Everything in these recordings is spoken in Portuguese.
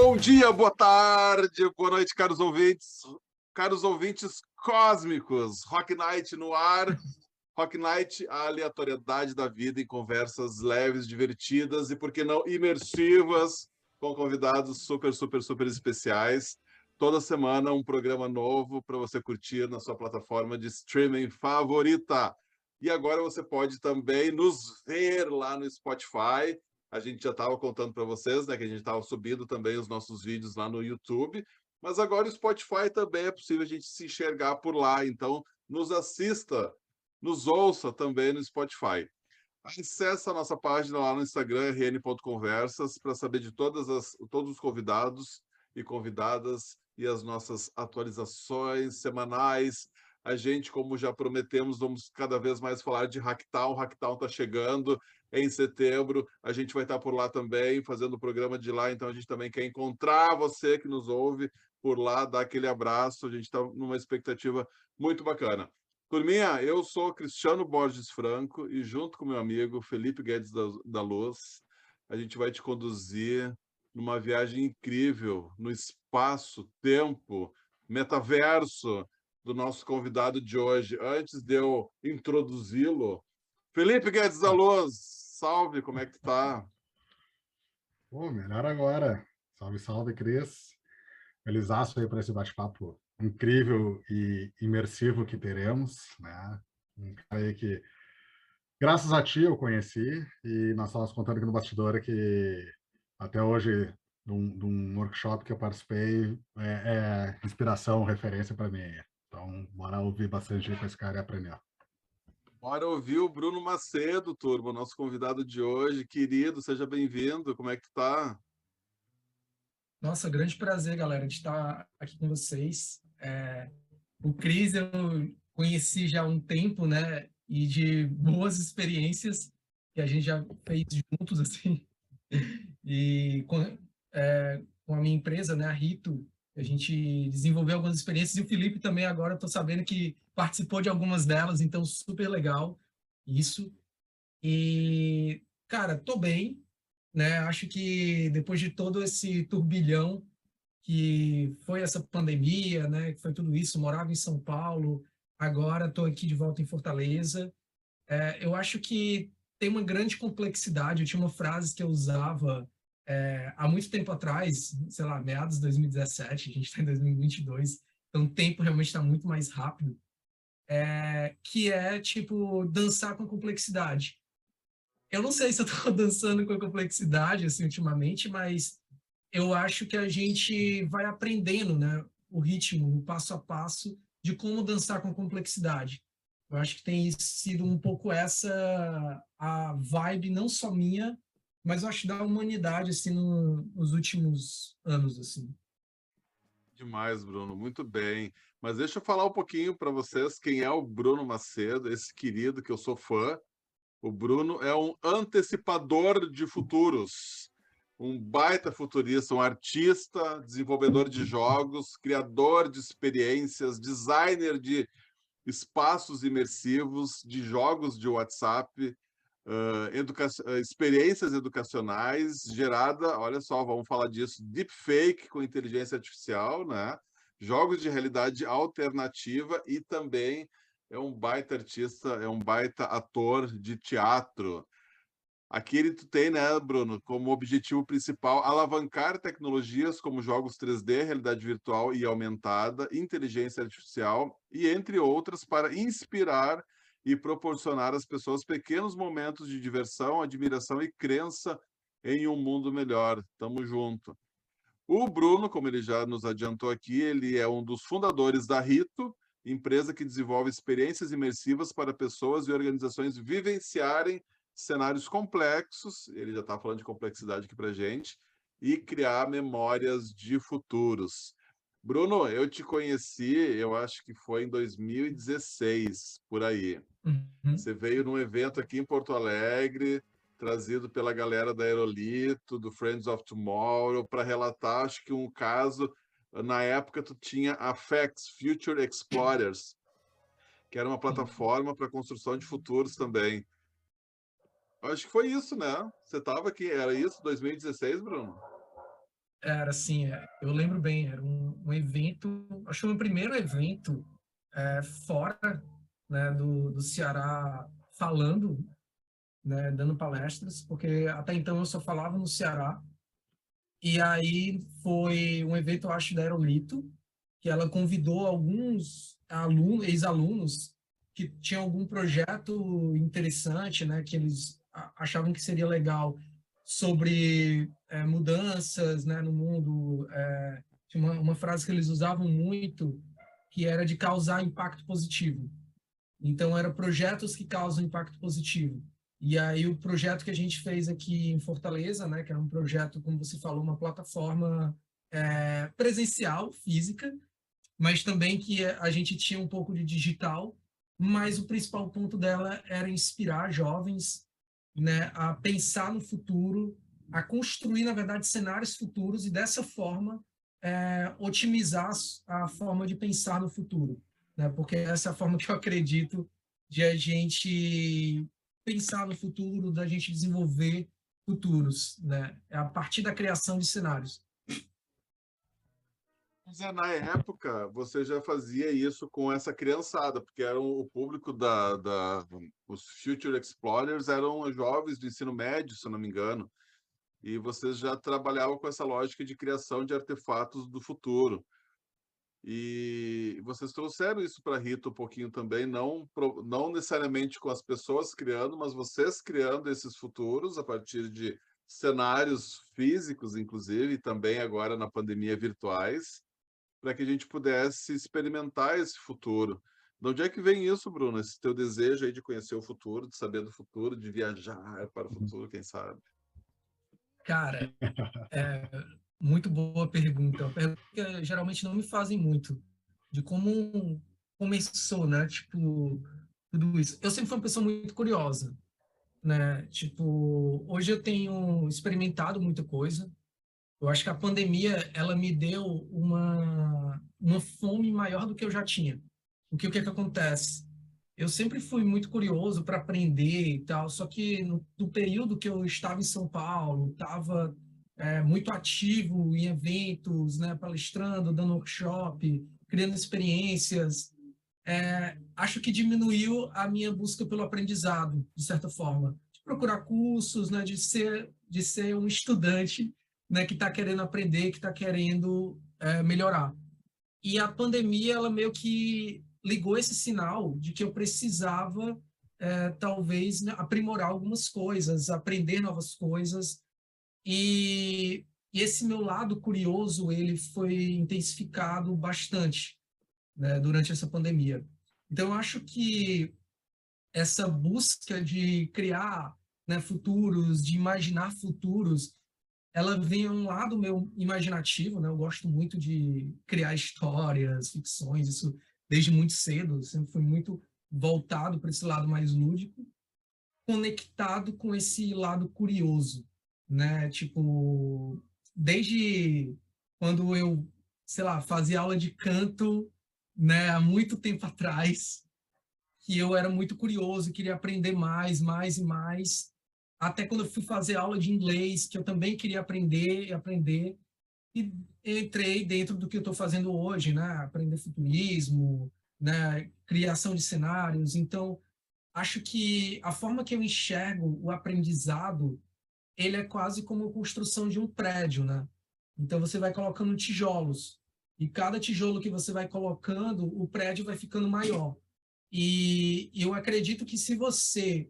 Bom dia, boa tarde, boa noite, caros ouvintes cósmicos. Rock Night no ar. Rock Night, a aleatoriedade da vida em conversas leves, divertidas e, por que não, imersivas, com convidados super, super, super especiais. Toda semana um programa novo para você curtir na sua plataforma de streaming favorita. E agora você pode também nos ver lá no Spotify. A gente já estava contando para vocês, né, que a gente estava subindo também os nossos vídeos lá no YouTube, mas agora o Spotify também é possível a gente se enxergar por lá. Então, nos assista, nos ouça também no Spotify. Acesse a nossa página lá no Instagram, rn.conversas, para saber de todos os convidados e convidadas e as nossas atualizações semanais. A gente, como já prometemos, vamos cada vez mais falar de Hacktown. Hacktown está chegando em setembro. A gente vai estar por lá também, fazendo o programa de lá. Então, a gente também quer encontrar você que nos ouve por lá, dar aquele abraço. A gente está numa expectativa muito bacana. Turminha, eu sou Cristiano Borges Franco e junto com meu amigo Felipe Guedes da Luz, a gente vai te conduzir numa viagem incrível no espaço-tempo, metaverso do nosso convidado de hoje. Antes de eu introduzi-lo, Felipe Guedes da Luz, salve, como é que tu tá? Pô, melhor agora. Salve, salve, Cris. Felizaço aí para esse bate-papo incrível e imersivo que teremos, né? Um cara aí que, graças a ti, eu conheci e nós estávamos contando aqui no bastidor que até hoje, de um workshop que eu participei, é inspiração, referência para mim. Então, bora ouvir bastante aí com esse cara e aprender. Bora ouvir o Bruno Macedo, turma, nosso convidado de hoje. Querido, seja bem-vindo, como é que tu tá? Nossa, grande prazer, galera, de estar aqui com vocês. O Cris eu conheci já há um tempo, né? E de boas experiências que a gente já fez juntos, assim. E com a minha empresa, né, a Rito, a gente desenvolveu algumas experiências. E o Felipe também agora, estou sabendo que participou de algumas delas, então super legal isso. E, cara, tô bem, né? Acho que depois de todo esse turbilhão que foi essa pandemia, né? Que foi tudo isso. Morava em São Paulo, agora estou aqui de volta em Fortaleza. Eu acho que tem uma grande complexidade. Eu tinha uma frase que eu usava há muito tempo atrás, sei lá, meados de 2017, a gente está em 2022, então o tempo realmente está muito mais rápido, que é, tipo, dançar com complexidade. Eu não sei se eu estou dançando com complexidade, assim, ultimamente, mas eu acho que a gente vai aprendendo, né, o ritmo, o passo a passo de como dançar com complexidade. Eu acho que tem sido um pouco essa a vibe não só minha, mas eu acho da humanidade assim nos últimos anos assim. Demais, Bruno, muito bem. Mas deixa eu falar um pouquinho para vocês quem é o Bruno Macedo, esse querido que eu sou fã. O Bruno é um antecipador de futuros, um baita futurista, um artista, desenvolvedor de jogos, criador de experiências, designer de espaços imersivos, de jogos de WhatsApp, experiências educacionais gerada, olha só, vamos falar disso, deepfake com inteligência artificial, né? Jogos de realidade alternativa e também é um baita artista, é um baita ator de teatro. Aqui ele tem, né, Bruno, como objetivo principal alavancar tecnologias como jogos 3D, realidade virtual e aumentada, inteligência artificial e entre outras para inspirar e proporcionar às pessoas pequenos momentos de diversão, admiração e crença em um mundo melhor. Tamo junto. O Bruno, como ele já nos adiantou aqui, ele é um dos fundadores da Rito, empresa que desenvolve experiências imersivas para pessoas e organizações vivenciarem cenários complexos, ele já está falando de complexidade aqui para gente, e criar memórias de futuros. Bruno, eu te conheci, eu acho que foi em 2016, por aí. Uhum. Você veio num evento aqui em Porto Alegre, trazido pela galera da Aerolito, do Friends of Tomorrow, para relatar, acho que um caso, na época tu tinha a FX, Future Explorers, que era uma Sim. plataforma para construção de futuros também. Acho que foi isso, né? Você estava aqui, era isso, 2016, Bruno? Era assim, eu lembro bem, era um evento, acho que o meu primeiro evento fora, né, do Ceará, falando, né, dando palestras, porque até então eu só falava no Ceará. E aí foi um evento, eu acho, da Aerolito, que ela convidou alguns alunos, ex-alunos, que tinham algum projeto interessante, né, que eles achavam que seria legal sobre mudanças, né, no mundo. Tinha uma frase que eles usavam muito, que era de causar impacto positivo. Então, eram projetos que causam impacto positivo. E aí, o projeto que a gente fez aqui em Fortaleza, né, que era um projeto, como você falou, uma plataforma presencial, física, mas também que a gente tinha um pouco de digital, mas o principal ponto dela era inspirar jovens, né, a pensar no futuro, a construir, na verdade, cenários futuros e, dessa forma, otimizar a forma de pensar no futuro, né? Porque essa é a forma que eu acredito de a gente pensar no futuro, da gente desenvolver futuros, né? É a partir da criação de cenários. Mas na época, você já fazia isso com essa criançada, porque era o público os Future Explorers eram jovens do ensino médio, se eu não me engano, e vocês já trabalhavam com essa lógica de criação de artefatos do futuro. E vocês trouxeram isso para a Rita um pouquinho também, não necessariamente com as pessoas criando, mas vocês criando esses futuros a partir de cenários físicos, inclusive, e também agora na pandemia virtuais, para que a gente pudesse experimentar esse futuro. De onde é que vem isso, Bruno? Esse teu desejo aí de conhecer o futuro, de saber do futuro, de viajar para o futuro, quem sabe? Cara, muito boa pergunta. Uma pergunta que geralmente não me fazem muito, de como começou, né? Tipo, tudo isso. Eu sempre fui uma pessoa muito curiosa, né? Tipo, hoje eu tenho experimentado muita coisa. Eu acho que a pandemia, ela me deu uma fome maior do que eu já tinha. Porque o que é que acontece? Eu sempre fui muito curioso para aprender e tal, só que no período que eu estava em São Paulo, estava muito ativo em eventos, né, palestrando, dando workshop, criando experiências, acho que diminuiu a minha busca pelo aprendizado, de certa forma. De procurar cursos, né, de ser um estudante, né, que está querendo aprender, que está querendo melhorar. E a pandemia, ela meio que ligou esse sinal de que eu precisava, talvez, né, aprimorar algumas coisas, aprender novas coisas. E esse meu lado curioso, ele foi intensificado bastante, né, durante essa pandemia. Então, eu acho que essa busca de criar, né, futuros, de imaginar futuros, ela vem a um lado meu imaginativo, né? Eu gosto muito de criar histórias, ficções, isso desde muito cedo, sempre fui muito voltado para esse lado mais lúdico, conectado com esse lado curioso, né? Tipo, desde quando eu, sei lá, fazia aula de canto, né, há muito tempo atrás, que eu era muito curioso, queria aprender mais, mais e mais, até quando eu fui fazer aula de inglês, que eu também queria aprender e aprender, e entrei dentro do que eu estou fazendo hoje, né? Aprender futurismo, né? Criação de cenários. Então, acho que a forma que eu enxergo o aprendizado, ele é quase como a construção de um prédio, né? Então, você vai colocando tijolos, e cada tijolo que você vai colocando, o prédio vai ficando maior. E eu acredito que se você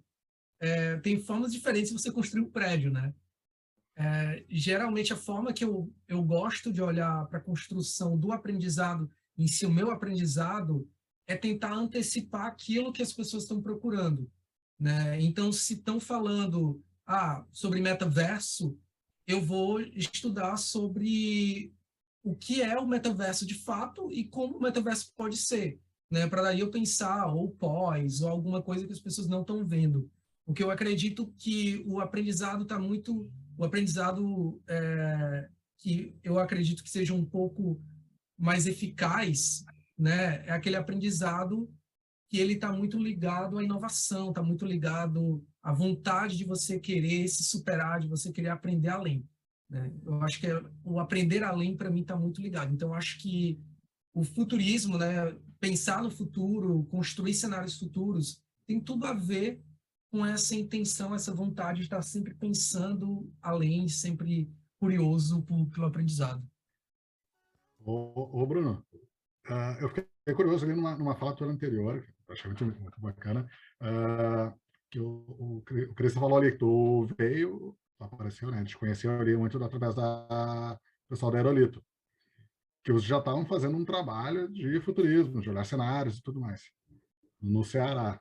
tem formas diferentes de você construir um prédio, né? Geralmente a forma que eu gosto de olhar para a construção do aprendizado em si, o meu aprendizado, é tentar antecipar aquilo que as pessoas estão procurando, né? Então, se estão falando sobre metaverso, eu vou estudar sobre o que é o metaverso de fato e como o metaverso pode ser, né? Para daí eu pensar ou pós ou alguma coisa que as pessoas não estão vendo. Porque eu acredito que o aprendizado está muito, o aprendizado que eu acredito que seja um pouco mais eficaz, né? É aquele aprendizado que ele está muito ligado à inovação, está muito ligado à vontade de você querer se superar, de você querer aprender além. né? Eu acho que o aprender além, para mim, está muito ligado. Então, eu acho que o futurismo, né, pensar no futuro, construir cenários futuros, tem tudo a ver com essa intenção, essa vontade de estar sempre pensando além, sempre curioso pelo aprendizado. Ô, Bruno, eu fiquei curioso ali numa fala tua anterior, que eu achei muito bacana, que o Cris falou ali que tu veio, tu apareceu, né? A gente conheceu ali muito através do pessoal da Aerolito, que os já estavam fazendo um trabalho de futurismo, de olhar cenários e tudo mais, no Ceará.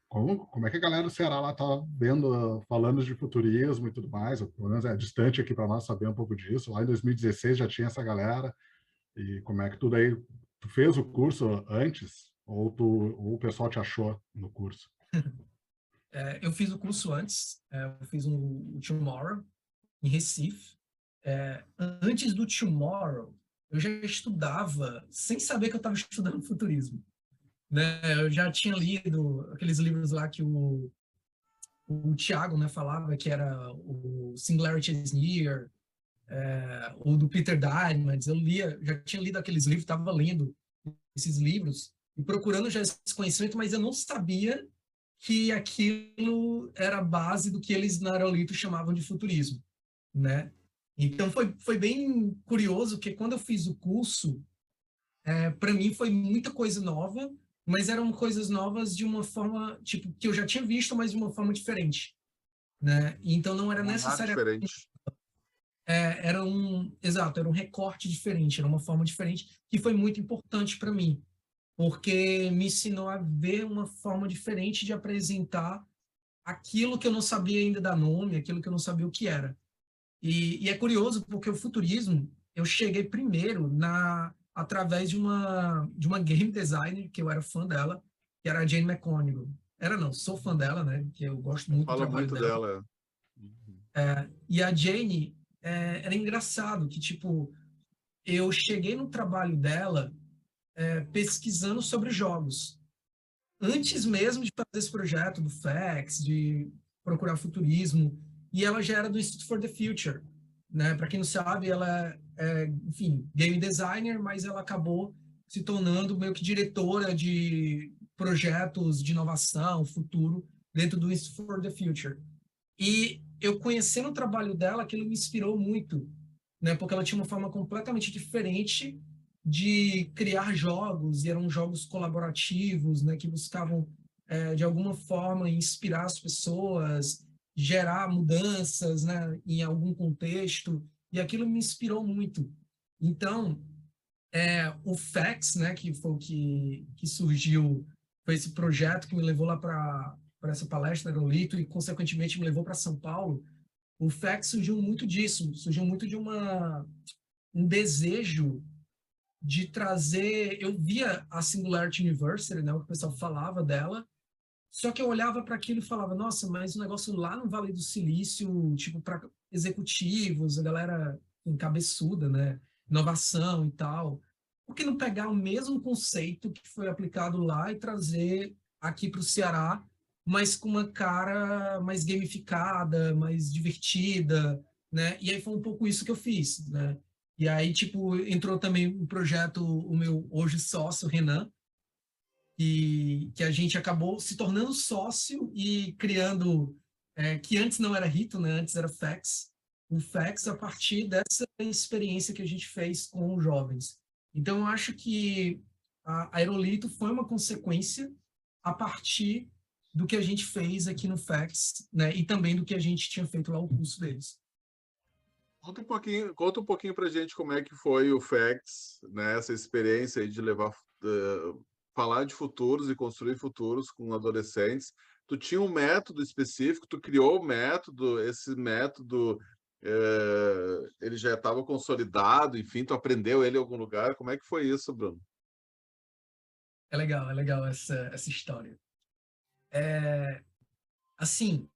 Como é que a galera do Ceará lá tá vendo, falando de futurismo e tudo mais? Pelo menos é distante aqui para nós saber um pouco disso. Lá em 2016 já tinha essa galera. E como é que tu daí, tu fez o curso antes ou o pessoal te achou no curso? Eu fiz o curso antes, eu fiz o Tomorrow, em Recife. Antes do Tomorrow, eu já estudava, sem saber que eu estava estudando futurismo, né? Eu já tinha lido aqueles livros lá que o Thiago, né, falava, que era o Singularity is Near, o do Peter Diamandis. Já tinha lido aqueles livros, estava lendo esses livros e procurando já esse conhecimento, mas eu não sabia que aquilo era a base do que eles na Aerolito chamavam de futurismo, né? Então foi bem curioso, que quando eu fiz o curso, para mim foi muita coisa nova, mas eram coisas novas de uma forma, tipo, que eu já tinha visto, mas de uma forma diferente, né? Então não era necessariamente... diferente. Exato, era um recorte diferente, era uma forma diferente, que foi muito importante para mim, porque me ensinou a ver uma forma diferente de apresentar aquilo que eu não sabia ainda dar nome, aquilo que eu não sabia o que era. E é curioso, porque o futurismo, eu cheguei primeiro através de uma game designer, que eu era fã dela, que era a Jane McConigal. Não, sou fã dela, né? Que eu gosto muito do Fala trabalho muito dela. dela. E a Jane, era engraçado que, tipo, eu cheguei no trabalho dela pesquisando sobre jogos. Antes mesmo de fazer esse projeto do FACS, de procurar futurismo, e ela já era do Institute for the Future, né? Para quem não sabe, ela enfim, game designer, mas ela acabou se tornando meio que diretora de projetos de inovação, futuro, dentro do Institute for the Future. E eu conhecendo o trabalho dela, aquilo me inspirou muito, né? Porque ela tinha uma forma completamente diferente de criar jogos, e eram jogos colaborativos, né? Que buscavam, de alguma forma, inspirar as pessoas, gerar mudanças, né? Em algum contexto, e aquilo me inspirou muito. Então, o FACS, né? Que foi o que surgiu, foi esse projeto que me levou lá para essa palestra no Aerolito e, consequentemente, me levou para São Paulo. O FACS surgiu muito disso, surgiu muito de um desejo de trazer... Eu via a Singularity University, né, o que o pessoal falava dela, só que eu olhava para aquilo e falava, nossa, mas o negócio lá no Vale do Silício, tipo, para executivos, a galera cabeçuda, né, inovação e tal, por que não pegar o mesmo conceito que foi aplicado lá e trazer aqui para o Ceará, mas com uma cara mais gamificada, mais divertida, né? E aí foi um pouco isso que eu fiz, né? E aí, tipo, entrou também o projeto, o meu hoje sócio, Renan, que a gente acabou se tornando sócio e criando, que antes não era Rito, né? Antes era FACS. O FACS a partir dessa experiência que a gente fez com os jovens. Então, eu acho que a Aerolito foi uma consequência a partir do que a gente fez aqui no FACS, né? E também do que a gente tinha feito lá o curso deles. Conta um pouquinho para a gente como é que foi o FACS, né? Essa experiência aí de falar de futuros e construir futuros com adolescentes. Tu tinha um método específico, tu criou o método, esse método ele já estava consolidado, enfim, tu aprendeu ele em algum lugar. Como é que foi isso, Bruno? É legal essa história. Assim,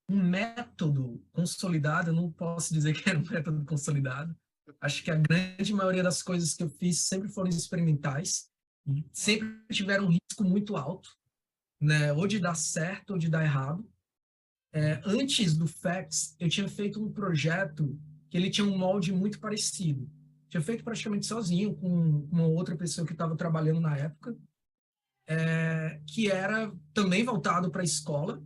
um método consolidado, eu não posso dizer que era um método consolidado. Acho que a grande maioria das coisas que eu fiz sempre foram experimentais, e sempre tiveram um risco muito alto, né? Ou de dar certo ou de dar errado. Antes do FACS, eu tinha feito um projeto que ele tinha um molde muito parecido. Tinha feito praticamente sozinho, com uma outra pessoa que estava trabalhando na época, que era também voltado para a escola,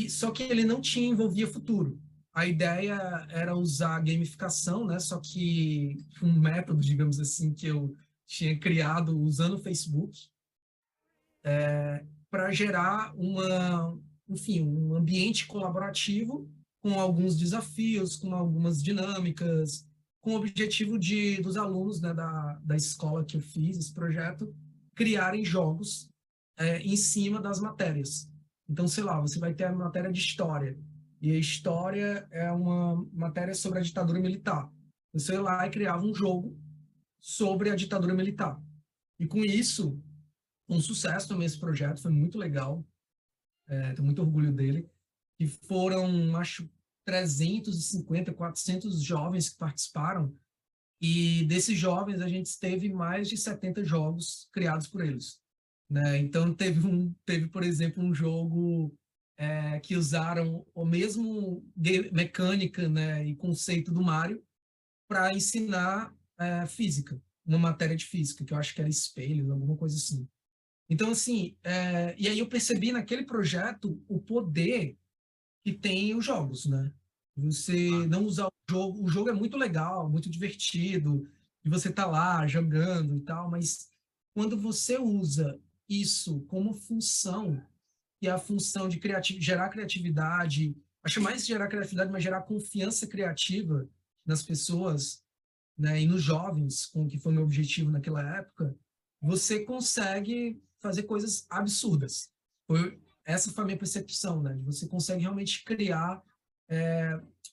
só que ele não envolvia futuro. A ideia era usar a gamificação, né? Só que um método, digamos assim, que eu tinha criado usando o Facebook, para gerar enfim, um ambiente colaborativo com alguns desafios, com algumas dinâmicas, com o objetivo dos alunos, né, da escola que eu fiz esse projeto, criarem jogos em cima das matérias. Então, sei lá, você vai ter a matéria de história, e a história é uma matéria sobre a ditadura militar. Você ia lá e criava um jogo sobre a ditadura militar. E com isso, um sucesso também esse projeto, foi muito legal, tenho muito orgulho dele, e foram, acho, 350, 400 jovens que participaram, e desses jovens a gente teve mais de 70 jogos criados por eles, né? Então teve, por exemplo, um jogo que usaram o mesmo mecânica, né, e conceito do Mario para ensinar física, uma matéria de física, que eu acho que era espelhos, alguma coisa assim. Então, assim, e aí eu percebi naquele projeto o poder que tem os jogos, né? Você não usar o jogo é muito legal, muito divertido, e você tá lá jogando e tal, mas quando você usa isso como função, e a função de gerar criatividade, acho mais gerar criatividade, mas gerar confiança criativa nas pessoas, né, e nos jovens, com o que foi meu objetivo naquela época, você consegue fazer coisas absurdas. Essa foi a minha percepção, né? Você consegue realmente criar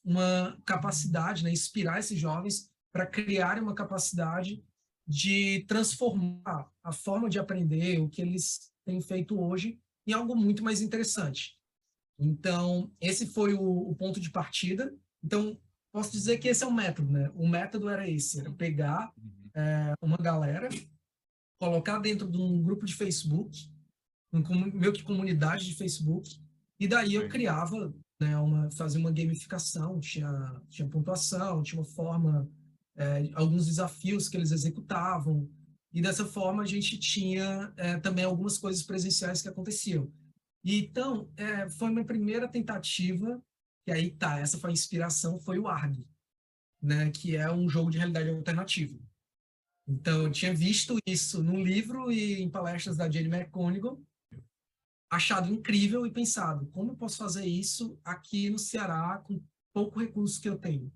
uma capacidade, né? Inspirar esses jovens para criarem uma capacidade de transformar a forma de aprender, o que eles têm feito hoje, em algo muito mais interessante. Então, esse foi o ponto de partida. Então, posso dizer que esse é o método, né? O método era esse, era pegar uma galera, colocar dentro de um grupo de Facebook, meio que comunidade de Facebook, e daí eu criava, né, fazia uma gamificação, tinha pontuação, tinha uma forma, alguns desafios que eles executavam, e dessa forma a gente tinha também algumas coisas presenciais que aconteciam. E, então, foi a minha primeira tentativa, e aí tá, essa foi a inspiração, foi o ARG, né, que é um jogo de realidade alternativa. Então, eu tinha visto isso no livro e em palestras da Jane McConigal, achado incrível e pensado, como eu posso fazer isso aqui no Ceará com pouco recurso que eu tenho?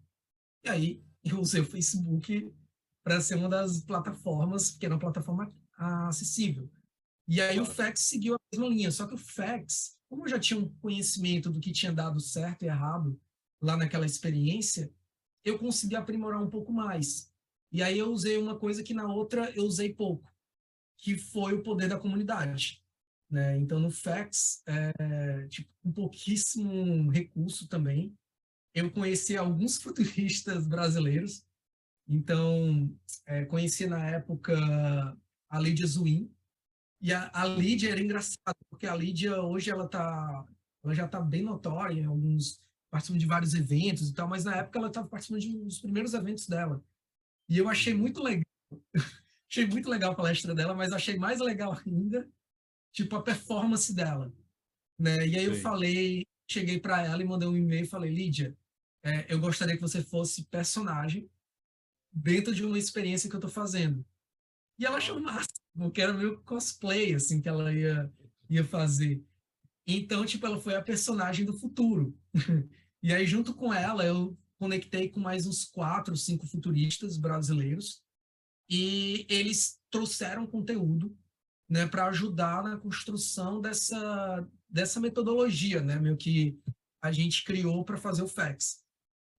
E aí, eu usei o Facebook para ser uma das plataformas, porque era uma plataforma acessível. E aí o FAQS seguiu a mesma linha, só que o FAQS, como eu já tinha um conhecimento do que tinha dado certo e errado lá naquela experiência, eu consegui aprimorar um pouco mais. E aí eu usei uma coisa que na outra eu usei pouco, que foi o poder da comunidade, né? Então no FAQS, tipo, com pouquíssimo recurso também, eu conheci alguns futuristas brasileiros. Então, conheci na época a Lídia Zuin, e a Lídia era engraçada, porque a Lídia hoje ela já está bem notória, participando de vários eventos e tal, mas na época ela estava participando de um dos primeiros eventos dela. E eu achei muito legal, achei muito legal a palestra dela, mas achei mais legal ainda, tipo, a performance dela, né? E aí eu cheguei para ela e mandei um e-mail e falei, Lídia, eu gostaria que você fosse personagem dentro de uma experiência que eu estou fazendo. E ela achou massa, porque era meio cosplay, assim, que ela ia fazer. Então, tipo, ela foi a personagem do futuro. E aí, junto com ela, eu conectei com mais uns 4, 5 futuristas brasileiros, e eles trouxeram conteúdo, né, para ajudar na construção dessa metodologia, né, meio que a gente criou para fazer o FAQS.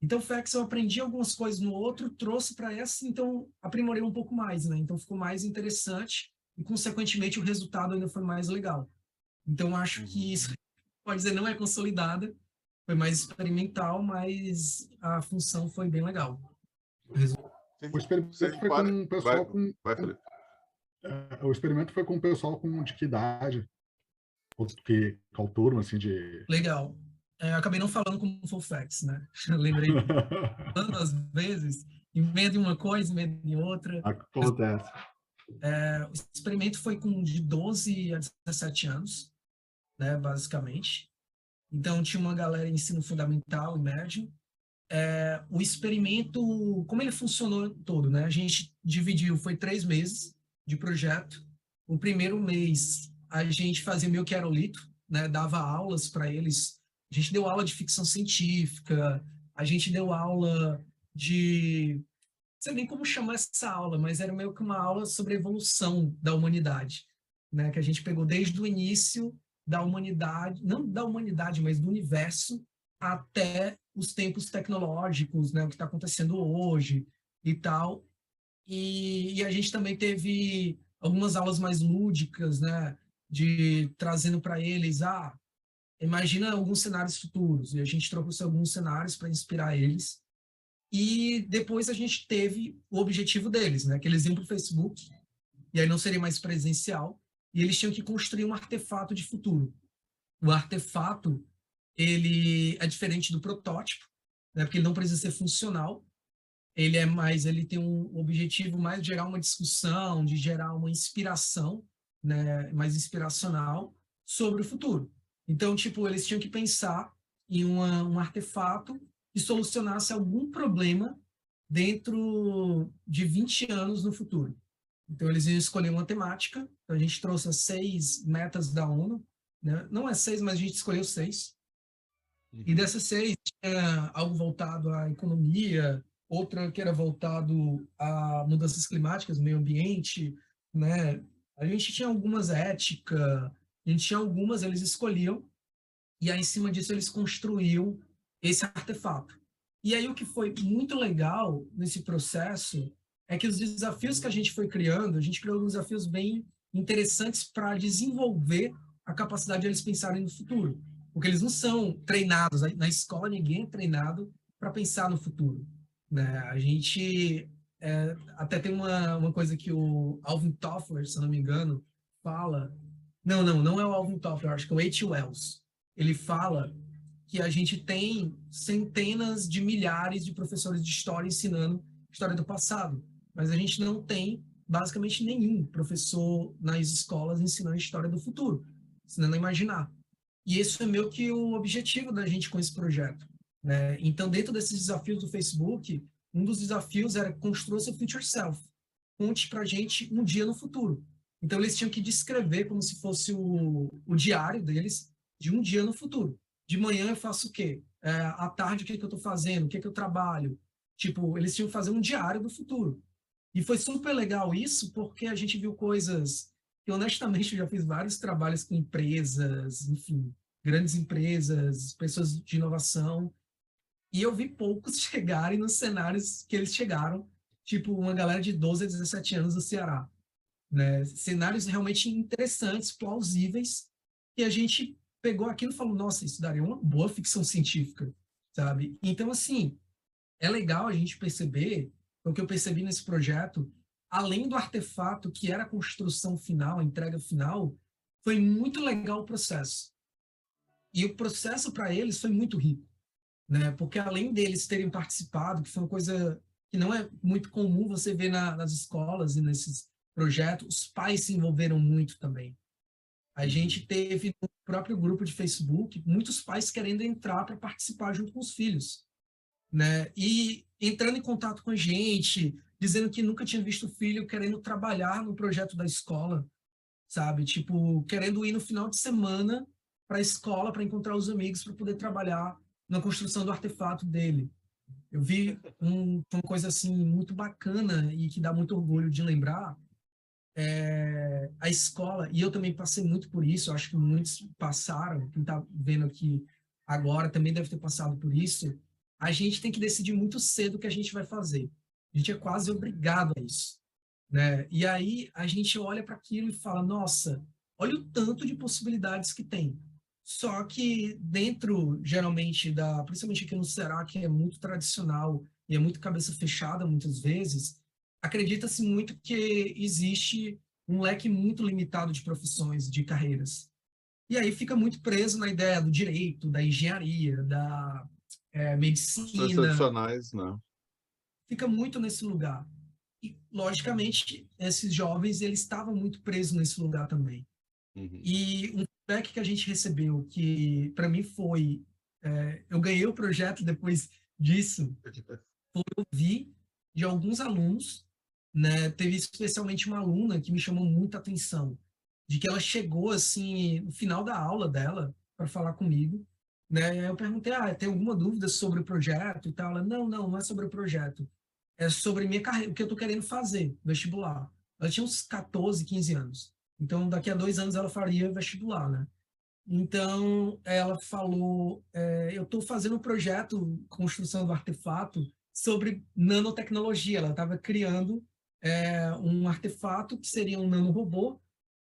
Então, o FAQS eu aprendi algumas coisas no outro, trouxe para essa, então aprimorei um pouco mais, né? Então ficou mais interessante e, consequentemente, o resultado ainda foi mais legal. Então, acho que isso, pode dizer, não é consolidada, foi mais experimental, mas a função foi bem legal. O experimento foi com um pessoal o experimento foi com o pessoal de que idade? Qual turma, assim, de... Legal. eu acabei não falando como full facts, né? Eu lembrei falando às vezes, emenda em uma coisa, emenda em outra. Acontece. O experimento foi de 12 a 17 anos, né, basicamente. Então, tinha uma galera em ensino fundamental e médio. O experimento, como ele funcionou todo, né? A gente dividiu, foi 3 meses de projeto. O primeiro mês, a gente fazia meio que aerolito, né? Dava aulas para eles. A gente deu aula de ficção científica, a gente deu aula de... Não sei nem como chamar essa aula, mas era meio que uma aula sobre a evolução da humanidade, né? Que a gente pegou desde o início da humanidade, não da humanidade, mas do universo, até os tempos tecnológicos, né? O que está acontecendo hoje e tal. E a gente também teve algumas aulas mais lúdicas, né? De trazendo para eles, imagina alguns cenários futuros. E a gente trouxe alguns cenários para inspirar eles. E depois a gente teve o objetivo deles, né? Que eles iam para o Facebook, e aí não seria mais presencial, e eles tinham que construir um artefato de futuro. O artefato, ele é diferente do protótipo, né? Porque ele não precisa ser funcional, ele tem um objetivo mais de gerar uma discussão, de gerar uma inspiração, né? Mais inspiracional sobre o futuro. Então, tipo, eles tinham que pensar em um artefato que solucionasse algum problema dentro de 20 anos no futuro. Então, eles iam escolher uma temática. Então, a gente trouxe as 6 metas da ONU, né? Não é 6, mas a gente escolheu 6. E dessas 6, tinha algo voltado à economia, outra que era voltado a mudanças climáticas, meio ambiente, né? A gente tinha algumas ética, a gente tinha algumas, eles escolhiam, e aí, em cima disso, eles construíam esse artefato. E aí, o que foi muito legal nesse processo é que os desafios que a gente foi criando, a gente criou desafios bem interessantes para desenvolver a capacidade de eles pensarem no futuro. Porque eles não são treinados, na escola ninguém é treinado para pensar no futuro, né? A gente até tem uma coisa que o Alvin Toffler, se eu não me engano, fala. Não é o Alvin Toffler, acho que é o H. Wells. Ele fala que a gente tem centenas de milhares de professores de história ensinando história do passado, mas a gente não tem basicamente nenhum professor nas escolas ensinando história do futuro, ensinando a imaginar. E esse é meio que o objetivo da gente com esse projeto, né? Então, dentro desses desafios do Facebook, um dos desafios era construir seu future self. Conte pra gente um dia no futuro. Então, eles tinham que descrever como se fosse o diário deles de um dia no futuro. De manhã eu faço o quê? À tarde, o que eu estou fazendo? O que eu trabalho? Tipo, eles tinham que fazer um diário do futuro. E foi super legal isso, porque a gente viu coisas que, honestamente, eu já fiz vários trabalhos com empresas, enfim, grandes empresas, pessoas de inovação, e eu vi poucos chegarem nos cenários que eles chegaram, tipo uma galera de 12 a 17 anos do Ceará, né? Cenários realmente interessantes, plausíveis, que a gente pegou aquilo e falou, nossa, isso daria uma boa ficção científica, sabe? Então, assim, é legal a gente perceber, o que eu percebi nesse projeto, além do artefato que era a construção final, a entrega final, foi muito legal o processo. E o processo para eles foi muito rico, né? Porque além deles terem participado, que foi uma coisa que não é muito comum você ver nas escolas e nesses projetos, os pais se envolveram muito também. A gente teve no próprio grupo de Facebook muitos pais querendo entrar para participar junto com os filhos, né? E entrando em contato com a gente, dizendo que nunca tinha visto o filho querendo trabalhar no projeto da escola, sabe? Tipo, querendo ir no final de semana para a escola para encontrar os amigos para poder trabalhar na construção do artefato dele. Eu vi uma coisa assim muito bacana e que dá muito orgulho de lembrar. A escola, e eu também passei muito por isso, acho que muitos passaram, quem está vendo aqui agora também deve ter passado por isso. A gente tem que decidir muito cedo o que a gente vai fazer. A gente é quase obrigado a isso, né? E aí a gente olha para aquilo e fala, nossa, olha o tanto de possibilidades que tem. Só que dentro, geralmente, principalmente aqui no Ceará, que é muito tradicional e é muito cabeça fechada muitas vezes, acredita-se muito que existe um leque muito limitado de profissões, de carreiras. E aí fica muito preso na ideia do direito, da engenharia, da Profissões medicina, tradicionais, né? fica muito nesse lugar. E, logicamente, esses jovens, eles estavam muito presos nesse lugar também. Uhum. E um feedback que a gente recebeu, que para mim foi... eu ganhei o projeto depois disso, eu vi de alguns alunos, né? Teve especialmente uma aluna que me chamou muita atenção, de que ela chegou assim no final da aula dela para falar comigo, né? Eu perguntei, tem alguma dúvida sobre o projeto e tal? Ela, não é sobre o projeto, é sobre minha carreira, o que eu estou querendo fazer, vestibular. Ela tinha uns 14, 15 anos. Então, daqui a 2 anos ela faria vestibular, né? Então, ela falou, eu estou fazendo um projeto, construção do artefato, sobre nanotecnologia. Ela estava criando um artefato que seria um nanorobô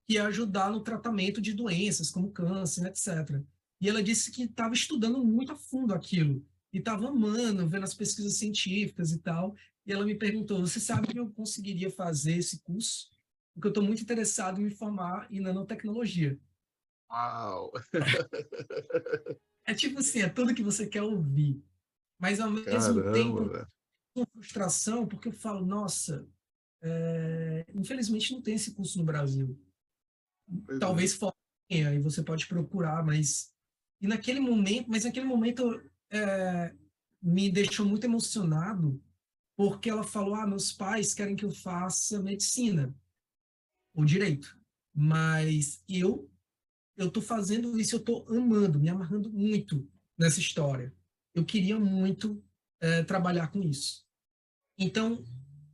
que ia ajudar no tratamento de doenças como câncer, etc. E ela disse que estava estudando muito a fundo aquilo e estava amando, vendo as pesquisas científicas e tal. E ela me perguntou, você sabe que eu conseguiria fazer esse curso? Porque eu estou muito interessado em me formar em nanotecnologia. Uau! É tipo assim, é tudo que você quer ouvir. Mas ao mesmo Caramba, tempo, velho. uma frustração, porque eu falo, nossa, infelizmente não tem esse curso no Brasil. Pois é. Talvez fora tenha, e você pode procurar, mas... E naquele momento me deixou muito emocionado, porque ela falou, meus pais querem que eu faça medicina, ou direito. Mas eu tô fazendo isso, eu tô amando, me amarrando muito nessa história. Eu queria muito trabalhar com isso. Então,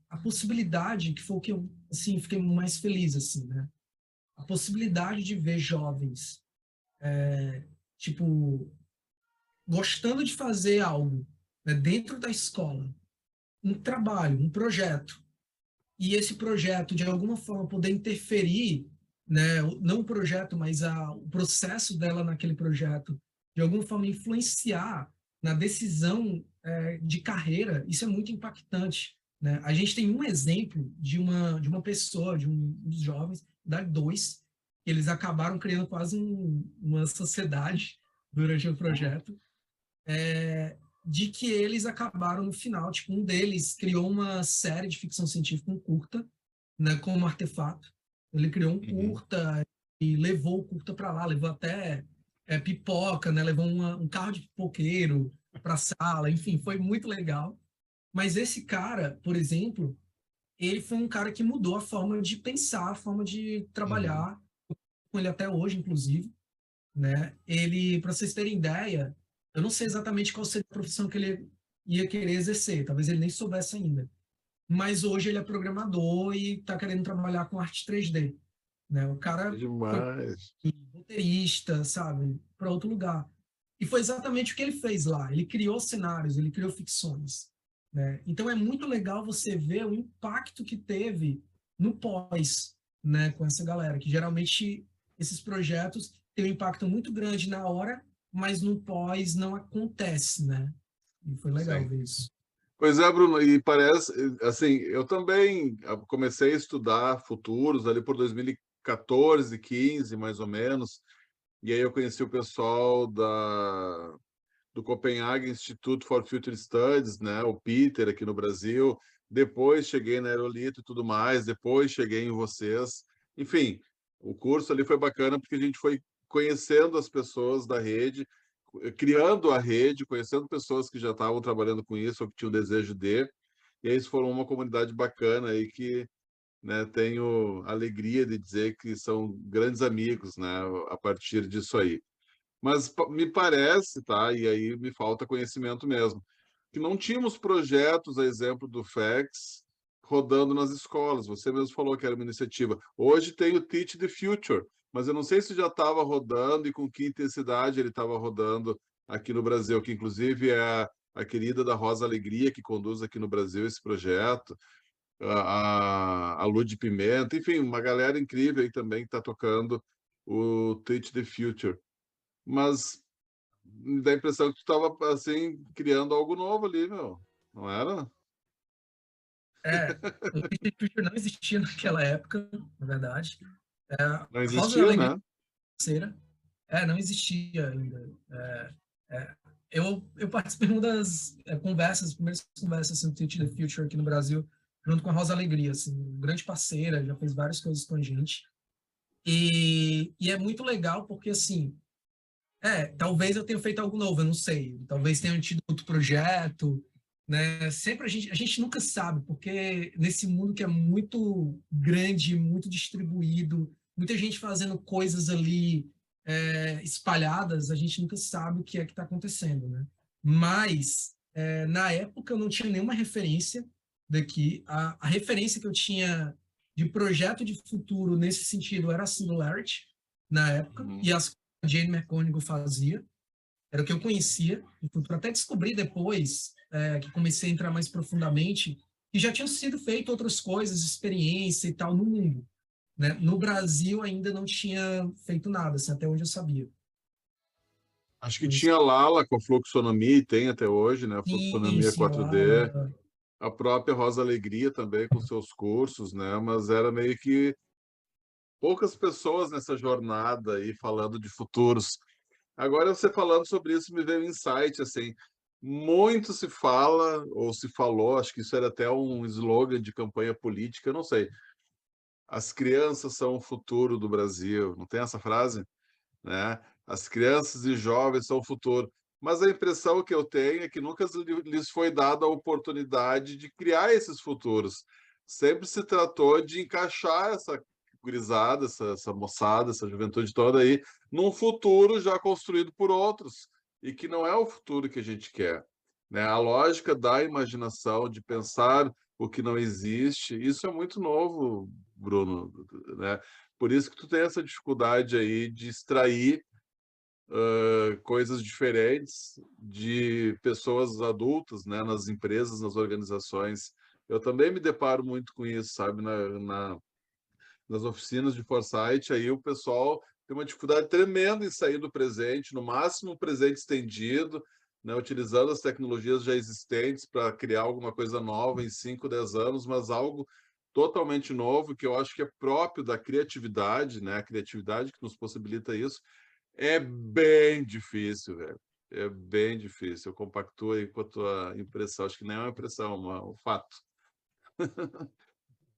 a possibilidade, que foi o que eu, assim, fiquei mais feliz, assim, né? A possibilidade de ver jovens, tipo, gostando de fazer algo, né, dentro da escola, um trabalho, um projeto, e esse projeto, de alguma forma, poder interferir, né, não o projeto, mas o processo dela naquele projeto, de alguma forma influenciar na decisão de carreira, isso é muito impactante. Né? A gente tem um exemplo de uma pessoa, de um dos jovens, da dois, que eles acabaram criando quase uma sociedade durante o projeto, de que eles acabaram no final, tipo, um deles criou uma série de ficção científica, um curta, né, como artefato. Ele criou um Uhum. curta e levou o curta para lá, levou até pipoca, né, levou um carro de pipoqueiro para a sala, enfim, foi muito legal. Mas esse cara, por exemplo, ele foi um cara que mudou a forma de pensar, a forma de Uhum. trabalhar, com ele até hoje, inclusive, né? Ele, para vocês terem ideia, eu não sei exatamente qual seria a profissão que ele ia querer exercer, talvez ele nem soubesse ainda. Mas hoje ele é programador e está querendo trabalhar com arte 3D, né? O Que cara foi demais. roteirista, sabe, para outro lugar. E foi exatamente o que ele fez lá. Ele criou cenários, ele criou ficções, né? Então é muito legal você ver o impacto que teve no pós, né, com essa galera, que geralmente esses projetos têm um impacto muito grande na hora, mas no pós não acontece, né? E foi legal Sim. ver isso. Pois é, Bruno, e parece, assim, eu também comecei a estudar futuros ali por 2014, 15, mais ou menos, e aí eu conheci o pessoal do Copenhagen Institute for Future Studies, né, o Peter aqui no Brasil, depois cheguei na Aerolito e tudo mais, depois cheguei em vocês, enfim, o curso ali foi bacana porque a gente foi conhecendo as pessoas da rede, criando a rede, conhecendo pessoas que já estavam trabalhando com isso ou que tinham desejo de, e aí eles foram uma comunidade bacana aí que, né, tenho alegria de dizer que são grandes amigos, né, a partir disso aí. Mas me parece, tá? E aí me falta conhecimento mesmo, que não tínhamos projetos, a exemplo do FEX, rodando nas escolas. Você mesmo falou que era uma iniciativa. Hoje tem o Teach the Future, mas eu não sei se já estava rodando e com que intensidade ele estava rodando aqui no Brasil, que inclusive é a querida da Rosa Alegria que conduz aqui no Brasil esse projeto, a Lud Pimenta, enfim, uma galera incrível aí também que está tocando o Teach the Future. Mas me dá a impressão que tu estava assim criando algo novo ali, meu. Não era? O Peter Fischer não existia naquela época, na verdade. Não Rosa existia, Alegria né? Financeira. Não existia ainda. Eu participei de uma das primeiras conversas assim, do Teach the Future aqui no Brasil, junto com a Rosa Alegria, assim, grande parceira, já fez várias coisas com a gente. E é muito legal porque, assim, talvez eu tenha feito algo novo, eu não sei. Talvez tenha tido outro projeto, né? Sempre a gente nunca sabe, porque nesse mundo que é muito grande, muito distribuído, muita gente fazendo coisas ali espalhadas, a gente nunca sabe o que é que está acontecendo, né? Mas, na época, eu não tinha nenhuma referência daqui. A referência que eu tinha de projeto de futuro nesse sentido era a Singularity, na época, e as Jane McGonigal fazia, era o que eu conhecia do futuro. Até descobri depois, que comecei a entrar mais profundamente, que já tinham sido feitas outras coisas, experiência e tal, no mundo. Né? No Brasil ainda não tinha feito nada, assim, até onde eu sabia. Acho que tinha Lala com a fluxonomia, e tem até hoje, né? A fluxonomia Sim, 4D. A própria Rosa Alegria também com seus cursos, né? Mas era meio que poucas pessoas nessa jornada aí falando de futuros. Agora você falando sobre isso me veio um insight, assim, muito se fala, ou se falou, acho que isso era até um slogan de campanha política, eu não sei. As crianças são o futuro do Brasil, não tem essa frase? Né? As crianças e jovens são o futuro. Mas a impressão que eu tenho é que nunca lhes foi dada a oportunidade de criar esses futuros. Sempre se tratou de encaixar essa gurizada, essa moçada, essa juventude toda aí, num futuro já construído por outros, e que não é o futuro que a gente quer. Né? A lógica da imaginação, de pensar o que não existe, isso é muito novo, Bruno. Né? Por isso que tu tem essa dificuldade aí de extrair coisas diferentes de pessoas adultas, né, nas empresas, nas organizações. Eu também me deparo muito com isso, sabe, nas oficinas de Foresight, aí o pessoal tem uma dificuldade tremenda em sair do presente, no máximo o presente estendido, né, utilizando as tecnologias já existentes para criar alguma coisa nova em 5, 10 anos, mas algo totalmente novo, que eu acho que é próprio da criatividade, né, a criatividade que nos possibilita isso, é bem difícil, velho. É bem difícil. Eu compactuo aí com a tua impressão. Acho que nem é uma impressão, é um fato.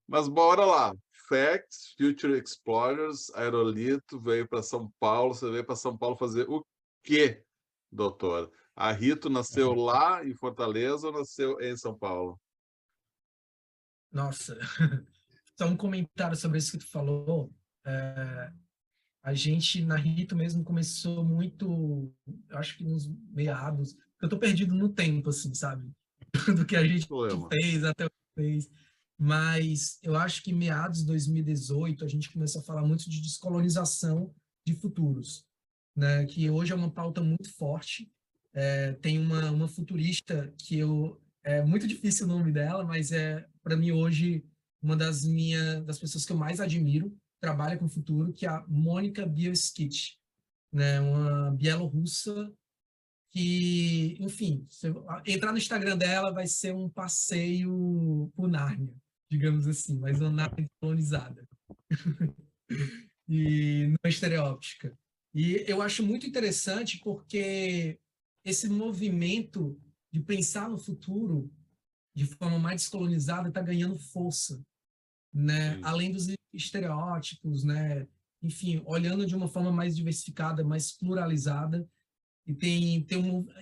Mas bora lá. Facts, Future Explorers, Aerolito veio para São Paulo. Você veio para São Paulo fazer o quê, doutor? A Rito nasceu lá em Fortaleza ou nasceu em São Paulo? Nossa, só um comentário sobre isso que tu falou. A gente, na Rito mesmo, começou muito, acho que nos meados. Eu tô perdido no tempo, assim, sabe? Do que a gente Problema. fez até o que fez. Mas eu acho que em meados de 2018 a gente começou a falar muito de descolonização de futuros, né? Que hoje é uma pauta muito forte. Tem uma futurista que é muito difícil o nome dela, mas para mim hoje uma das pessoas que eu mais admiro, trabalha com o futuro, que é a Mônica Bielskich, né? Uma bielorrussa que, enfim, entrar no Instagram dela vai ser um passeio por Nárnia, digamos assim, mas uma Nárnia colonizada e não estereótica. E eu acho muito interessante porque esse movimento de pensar no futuro de forma mais descolonizada está ganhando força, né? Sim. Além dos estereótipos, né? Enfim, olhando de uma forma mais diversificada, mais pluralizada. E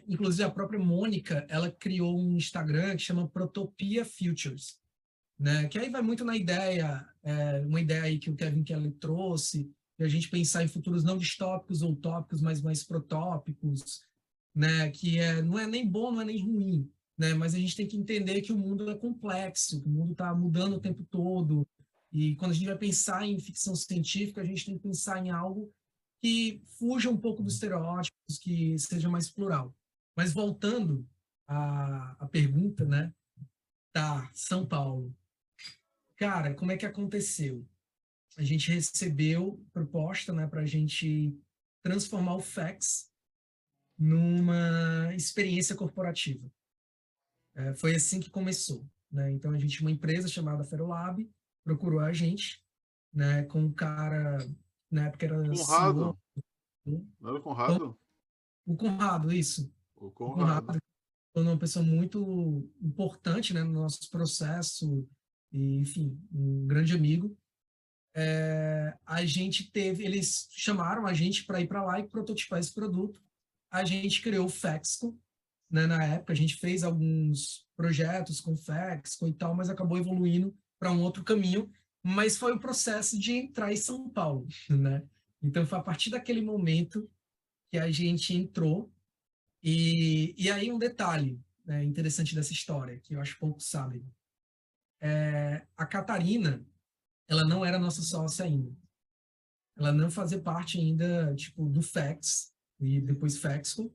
inclusive a própria Mônica, ela criou um Instagram que chama Protopia Futures, né? Que aí vai muito na ideia, uma ideia aí que o Kevin Kelly trouxe, de a gente pensar em futuros não distópicos ou utópicos, mas mais protópicos, né? Que não é nem bom, não é nem ruim, né? Mas a gente tem que entender que o mundo é complexo, que o mundo está mudando o tempo todo. E quando a gente vai pensar em ficção científica, a gente tem que pensar em algo que fuja um pouco dos estereótipos, que seja mais plural. Mas voltando à pergunta, né? Tá, São Paulo. Cara, como é que aconteceu? A gente recebeu proposta, né, para a gente transformar o FACS numa experiência corporativa. Foi assim que começou, né? Então a gente, uma empresa chamada Ferolab, procurou a gente, né, com um cara, na época era CEO Honrado. Não era o Conrado? O Conrado, isso. O O Conrado. Conrado foi uma pessoa muito importante, né, no nosso processo, e, enfim, um grande amigo. A gente teve, eles chamaram a gente para ir para lá e prototipar esse produto. A gente criou o Fexco, né, na época, a gente fez alguns projetos com Fexco e tal, mas acabou evoluindo para um outro caminho, mas foi o processo de entrar em São Paulo, né? Então, foi a partir daquele momento que a gente entrou, e aí um detalhe, né, interessante dessa história, que eu acho que poucos sabem. A Catarina, ela não era nossa sócia ainda. Ela não fazia parte ainda, tipo, do Fex, e depois Fexco,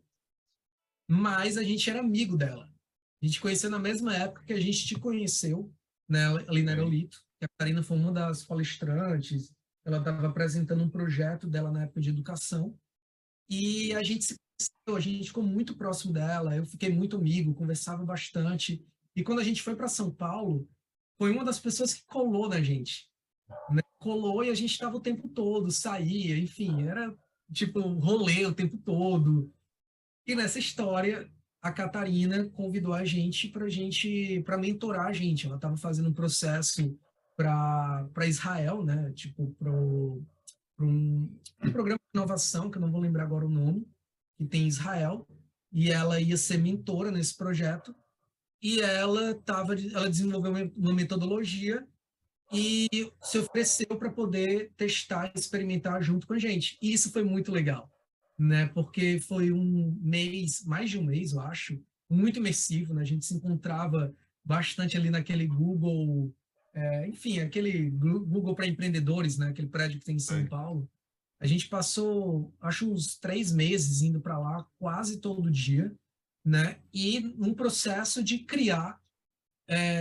mas a gente era amigo dela. A gente conheceu na mesma época que a gente te conheceu, né, ali na Aerolito. A Catarina foi uma das palestrantes, ela estava apresentando um projeto dela na época de educação, e a gente se conheceu, a gente ficou muito próximo dela, eu fiquei muito amigo, conversava bastante, e quando a gente foi para São Paulo, foi uma das pessoas que colou na gente, né? Colou e a gente estava o tempo todo, saía, enfim, era tipo rolê o tempo todo. E nessa história, a Catarina convidou a gente para mentorar a gente. Ela estava fazendo um processo para Israel, né? Tipo, um programa de inovação, que eu não vou lembrar agora o nome, que tem em Israel, e ela ia ser mentora nesse projeto, e ela desenvolveu uma metodologia e se ofereceu para poder testar e experimentar junto com a gente. E isso foi muito legal, né? Porque foi um mês, mais de um mês, eu acho, muito imersivo, né? A gente se encontrava bastante ali naquele Google, enfim, aquele Google para empreendedores, né? Aquele prédio que tem em São Paulo. A gente passou, acho, uns 3 meses indo para lá, quase todo dia, né? E num processo de criar,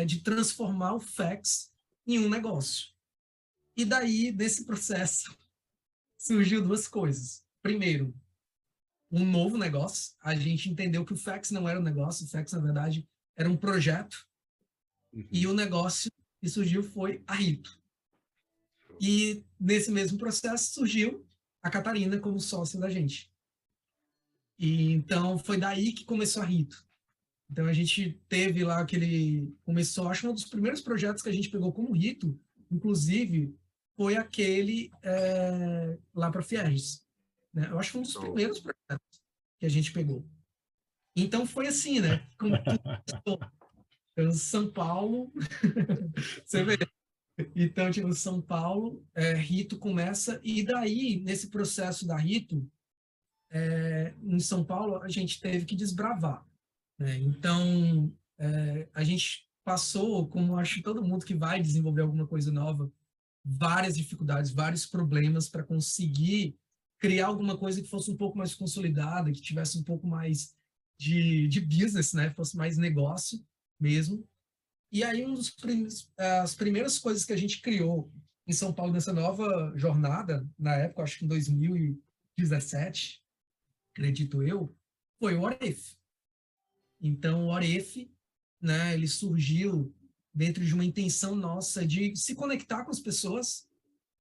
de transformar o Fax em um negócio. E daí, desse processo, surgiu duas coisas. Primeiro, um novo negócio. A gente entendeu que o Fax não era um negócio, o Fax, na verdade, era um projeto. E o negócio que surgiu foi a Rito. E nesse mesmo processo surgiu a Catarina como sócia da gente. E então foi daí que começou a Rito. Então a gente teve lá começou, acho que um dos primeiros projetos que a gente pegou como Rito, inclusive, foi aquele lá para Fierges, né? Eu acho que foi um dos primeiros projetos que a gente pegou. Então foi assim, né? Como tudo começou. Então, São Paulo, você vê. Então, tipo, São Paulo, Rito começa, e daí, nesse processo da Rito, em São Paulo, a gente teve que desbravar, né? Então, a gente passou, como acho que todo mundo que vai desenvolver alguma coisa nova, várias dificuldades, vários problemas para conseguir criar alguma coisa que fosse um pouco mais consolidada, que tivesse um pouco mais de business, né? Fosse mais negócio mesmo. E aí, as primeiras coisas que a gente criou em São Paulo nessa nova jornada, na época, acho que em 2017, acredito eu, foi o What If. Então, o What If, né, ele surgiu dentro de uma intenção nossa de se conectar com as pessoas,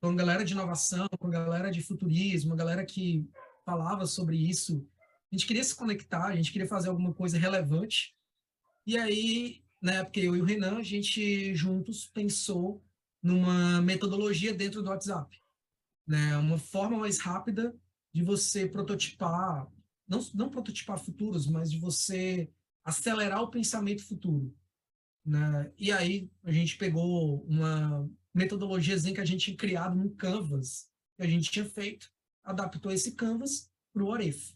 com a galera de inovação, com a galera de futurismo, a galera que falava sobre isso. A gente queria se conectar, a gente queria fazer alguma coisa relevante. E aí, na época, eu e o Renan, a gente juntos pensou numa metodologia dentro do WhatsApp, né? Uma forma mais rápida de você prototipar, não prototipar futuros, mas de você acelerar o pensamento futuro, né? E aí a gente pegou uma metodologiazinha que a gente tinha criado no Canvas, que a gente tinha feito, adaptou esse Canvas para o What If.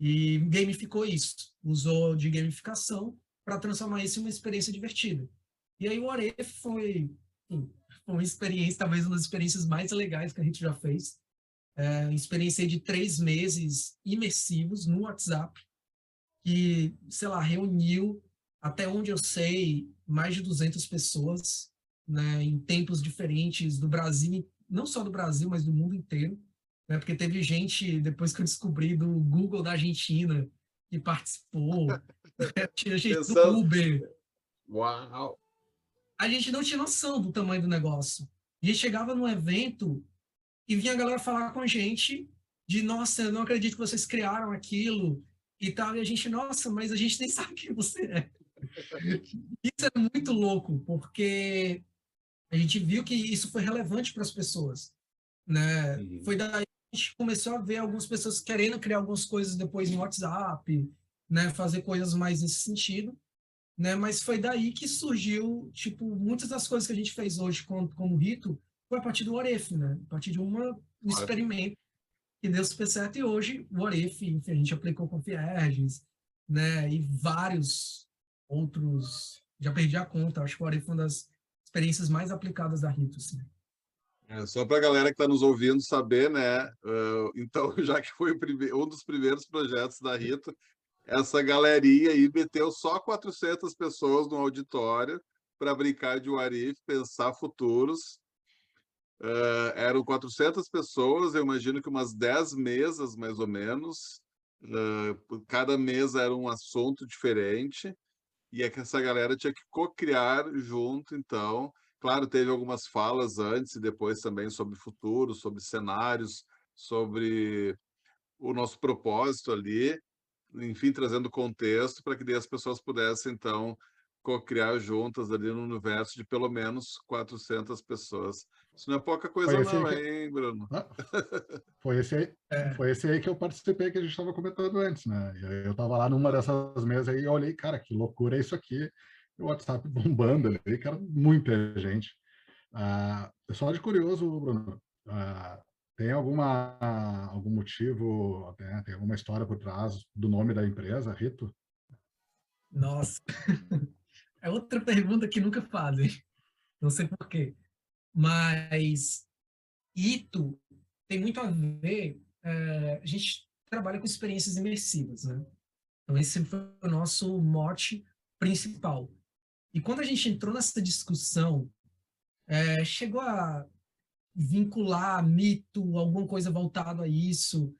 E gamificou isso, usou de gamificação para transformar isso em uma experiência divertida. E aí o What If foi uma experiência, talvez uma das experiências mais legais que a gente já fez. Uma experiência de 3 meses imersivos no WhatsApp, que, sei lá, reuniu, até onde eu sei, mais de 200 pessoas, né, em tempos diferentes do Brasil, não só do Brasil, mas do mundo inteiro, né, porque teve gente, depois que eu descobri, do Google da Argentina, que participou, tinha gente do Uber. Uau! A gente não tinha noção do tamanho do negócio. A gente chegava num evento e vinha a galera falar com a gente de, nossa, eu não acredito que vocês criaram aquilo e tal. E a gente, nossa, mas a gente nem sabe quem você é. Isso é muito louco, porque a gente viu que isso foi relevante para as pessoas, né? Foi Uhum. daí que a gente começou a ver algumas pessoas querendo criar algumas coisas depois no WhatsApp, né? Fazer coisas mais nesse sentido, né? Mas foi daí que surgiu, tipo, muitas das coisas que a gente fez hoje como Rito foi a partir do Oref, né? A partir de um Olha, experimento que deu super certo e hoje o Oref, enfim, a gente aplicou com Fierges, né? E vários outros, já perdi a conta, acho que o Oref foi uma das experiências mais aplicadas da Rito, assim. só para a galera que está nos ouvindo saber, né? Então, já que foi um dos primeiros projetos da Rita, essa galeria aí meteu só 400 pessoas no auditório para brincar de What If, pensar futuros. Eram 400 pessoas, eu imagino que umas 10 mesas, mais ou menos. Cada mesa era um assunto diferente. E é que essa galera tinha que co-criar junto, então. Claro, teve algumas falas antes e depois também sobre futuro, sobre cenários, sobre o nosso propósito ali, enfim, trazendo contexto para que daí as pessoas pudessem, então, co-criar juntas ali no universo de pelo menos 400 pessoas. Isso não é pouca Foi coisa esse aí não, que, hein, Bruno? ah, foi esse aí, É, foi esse aí que eu participei, que a gente estava comentando antes, né? Eu estava lá numa dessas mesas aí e olhei, cara, que loucura é isso aqui. O WhatsApp bombando ali, cara, muita gente. Só de curioso, Bruno, tem algum motivo, né, tem alguma história por trás do nome da empresa, Rito? nossa, é outra pergunta que nunca fazem, não sei por quê. Mas Ito tem muito a ver, a gente trabalha com experiências imersivas, né? Então esse sempre foi o nosso mote principal. E quando a gente entrou nessa discussão, chegou a vincular mito, alguma coisa voltada a isso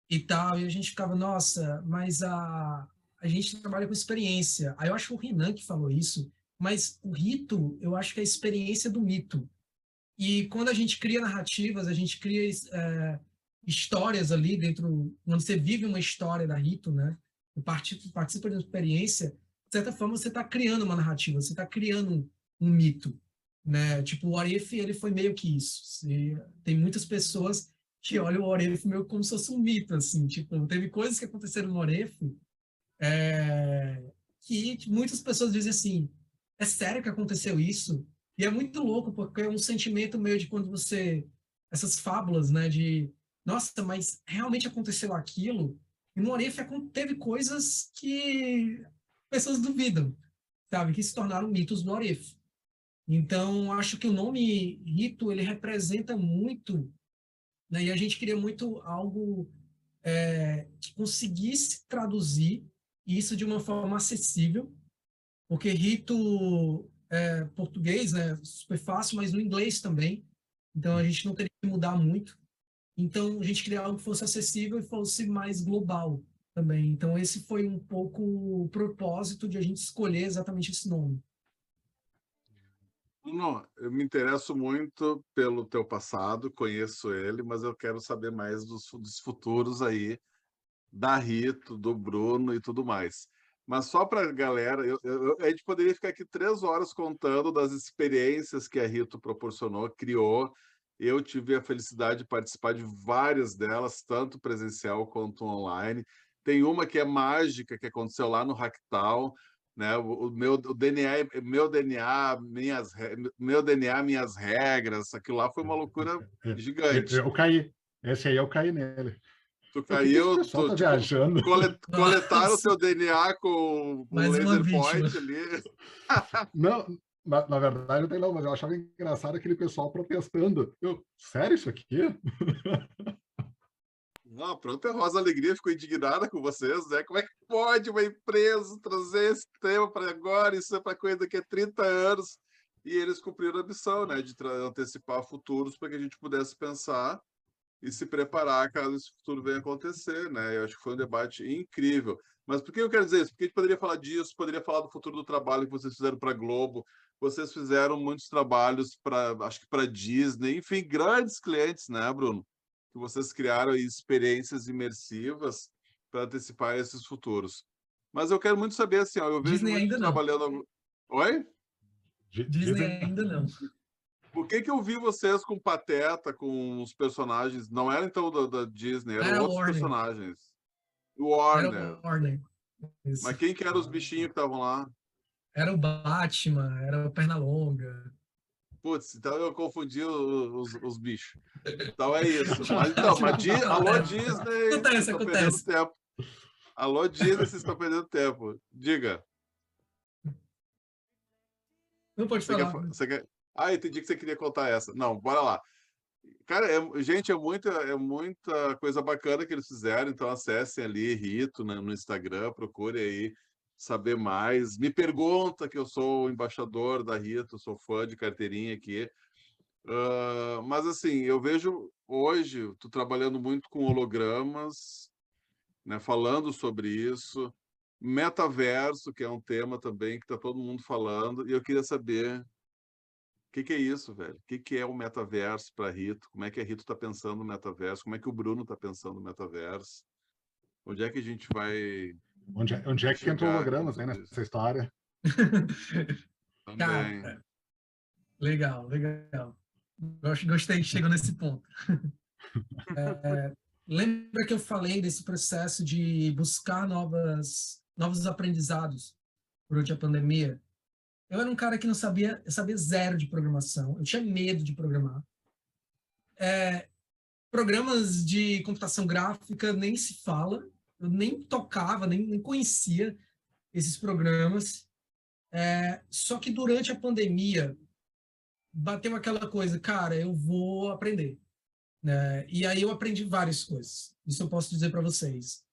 e tal, e a gente ficava, nossa, mas a gente trabalha com experiência. Aí eu acho que o Renan que falou isso, mas o rito, eu acho que é a experiência do mito. E quando a gente cria narrativas, a gente cria histórias ali dentro, quando você vive uma história da rito, né? Participa de uma experiência, de certa forma você está criando uma narrativa, você está criando um mito, né? Tipo, o Orif, ele foi meio que isso. Tem muitas pessoas que olham o Orif meio como se fosse um mito, assim. Tipo, teve coisas que aconteceram no Orif que muitas pessoas dizem assim, é sério que aconteceu isso? E é muito louco, porque é um sentimento meio de quando você... Essas fábulas, né, de... Nossa, mas realmente aconteceu aquilo? E no Orif teve coisas que pessoas duvidam, sabe? Que se tornaram mitos no Orif. Então, acho que o nome Rito, ele representa muito, né? E a gente queria muito algo que conseguisse traduzir isso de uma forma acessível, porque rito português, né, super fácil, mas no inglês também. Então a gente não teria que mudar muito. Então a gente queria algo que fosse acessível e fosse mais global também. Então esse foi um pouco o propósito de a gente escolher exatamente esse nome. Não, eu me interesso muito pelo teu passado, conheço ele, mas eu quero saber mais dos futuros aí, da Rito, do Bruno e tudo mais. Mas só para a galera, a gente poderia ficar aqui 3 horas contando das experiências que a Rito proporcionou, criou. Eu tive a felicidade de participar de várias delas, tanto presencial quanto online. Tem uma que é mágica, que aconteceu lá no Hacktal, né? O DNA, meu DNA, minhas regras. Aquilo lá foi uma loucura gigante. Eu caí. Esse aí eu caí nele. Tu O que que esse caiu, pessoal tá te viajando? coletaram o Nossa, teu DNA com mais uma laser vítima. point ali. Não, na verdade não tem não, mas eu achava engraçado aquele pessoal protestando. Sério isso aqui? Não, pronto, a Rosa Alegria ficou indignada com vocês, né? Como é que pode uma empresa trazer esse tema para agora? Isso é para coisa daqui a 30 anos. E eles cumpriram a missão, né? De antecipar futuros para que a gente pudesse pensar e se preparar caso esse futuro venha a acontecer, né? Eu acho que foi um debate incrível. Mas por que eu quero dizer isso? Porque a gente poderia falar disso, poderia falar do futuro do trabalho que vocês fizeram para a Globo, vocês fizeram muitos trabalhos para, acho que para Disney, enfim, grandes clientes, né, Bruno? que vocês criaram aí experiências imersivas para antecipar esses futuros. Mas eu quero muito saber, assim, ó, eu vejo Disney muito ainda não. trabalhando... Oi? Disney ainda não. Por que eu vi vocês com Pateta, com os personagens? Não era então da Disney, eram Era outros Warner. personagens. Era Warner. Warner. Isso. Mas quem que eram os bichinhos que estavam lá? Era o Batman, era o Pernalonga. Putz, então eu confundi os bichos. Então é isso. Mas então, alô Disney, vocês estão perdendo tempo. Alô Disney, vocês estão perdendo tempo. Diga. Não pode falar. Ah, entendi que você queria contar essa. Não, bora lá. Cara, gente, é muita coisa bacana que eles fizeram, então acessem ali, Rito, no Instagram, procure aí saber mais. Me pergunta, que eu sou o embaixador da Rito, sou fã de carteirinha aqui. Mas assim, eu vejo hoje, tu trabalhando muito com hologramas, né, falando sobre isso, metaverso, que é um tema também que está todo mundo falando, e eu queria saber o que é isso, velho? O que é o metaverso para a Rito? Como é que a Rito está pensando no metaverso? Como é que o Bruno está pensando no metaverso? Onde é que a gente vai... Onde é que entrou hologramas aí nessa história? Também. Cara, legal. Gostei que chegou nesse ponto. Lembra que eu falei desse processo de buscar novos aprendizados durante a pandemia? Eu era um cara que eu sabia zero de programação, eu tinha medo de programar. Programas de computação gráfica nem se fala, eu nem tocava, nem conhecia esses programas. Só que durante a pandemia, bateu aquela coisa, cara, eu vou aprender. Né? E aí eu aprendi várias coisas, isso eu posso dizer para vocês.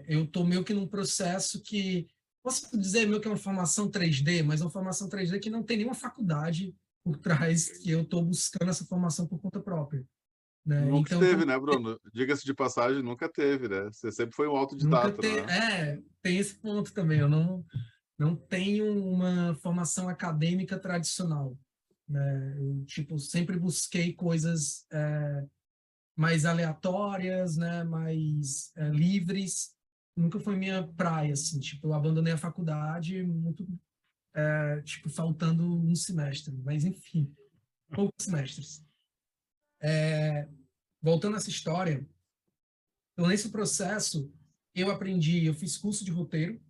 Eu estou meio que num processo que, posso dizer meio que é uma formação 3D, mas é uma formação 3D que não tem nenhuma faculdade por trás, que eu estou buscando essa formação por conta própria. Né? Nunca Então, teve, né, Bruno? Diga-se de passagem, nunca teve, né? Você sempre foi um autodidata, né? Tem esse ponto também, eu não tenho uma formação acadêmica tradicional. Né? Eu, tipo, sempre busquei coisas mais aleatórias, né? Mais livres. Nunca foi minha praia, assim. Tipo, eu abandonei a faculdade muito, tipo, faltando um semestre. Mas, enfim, poucos semestres. Voltando a essa história, então, nesse processo, eu fiz curso de roteiro,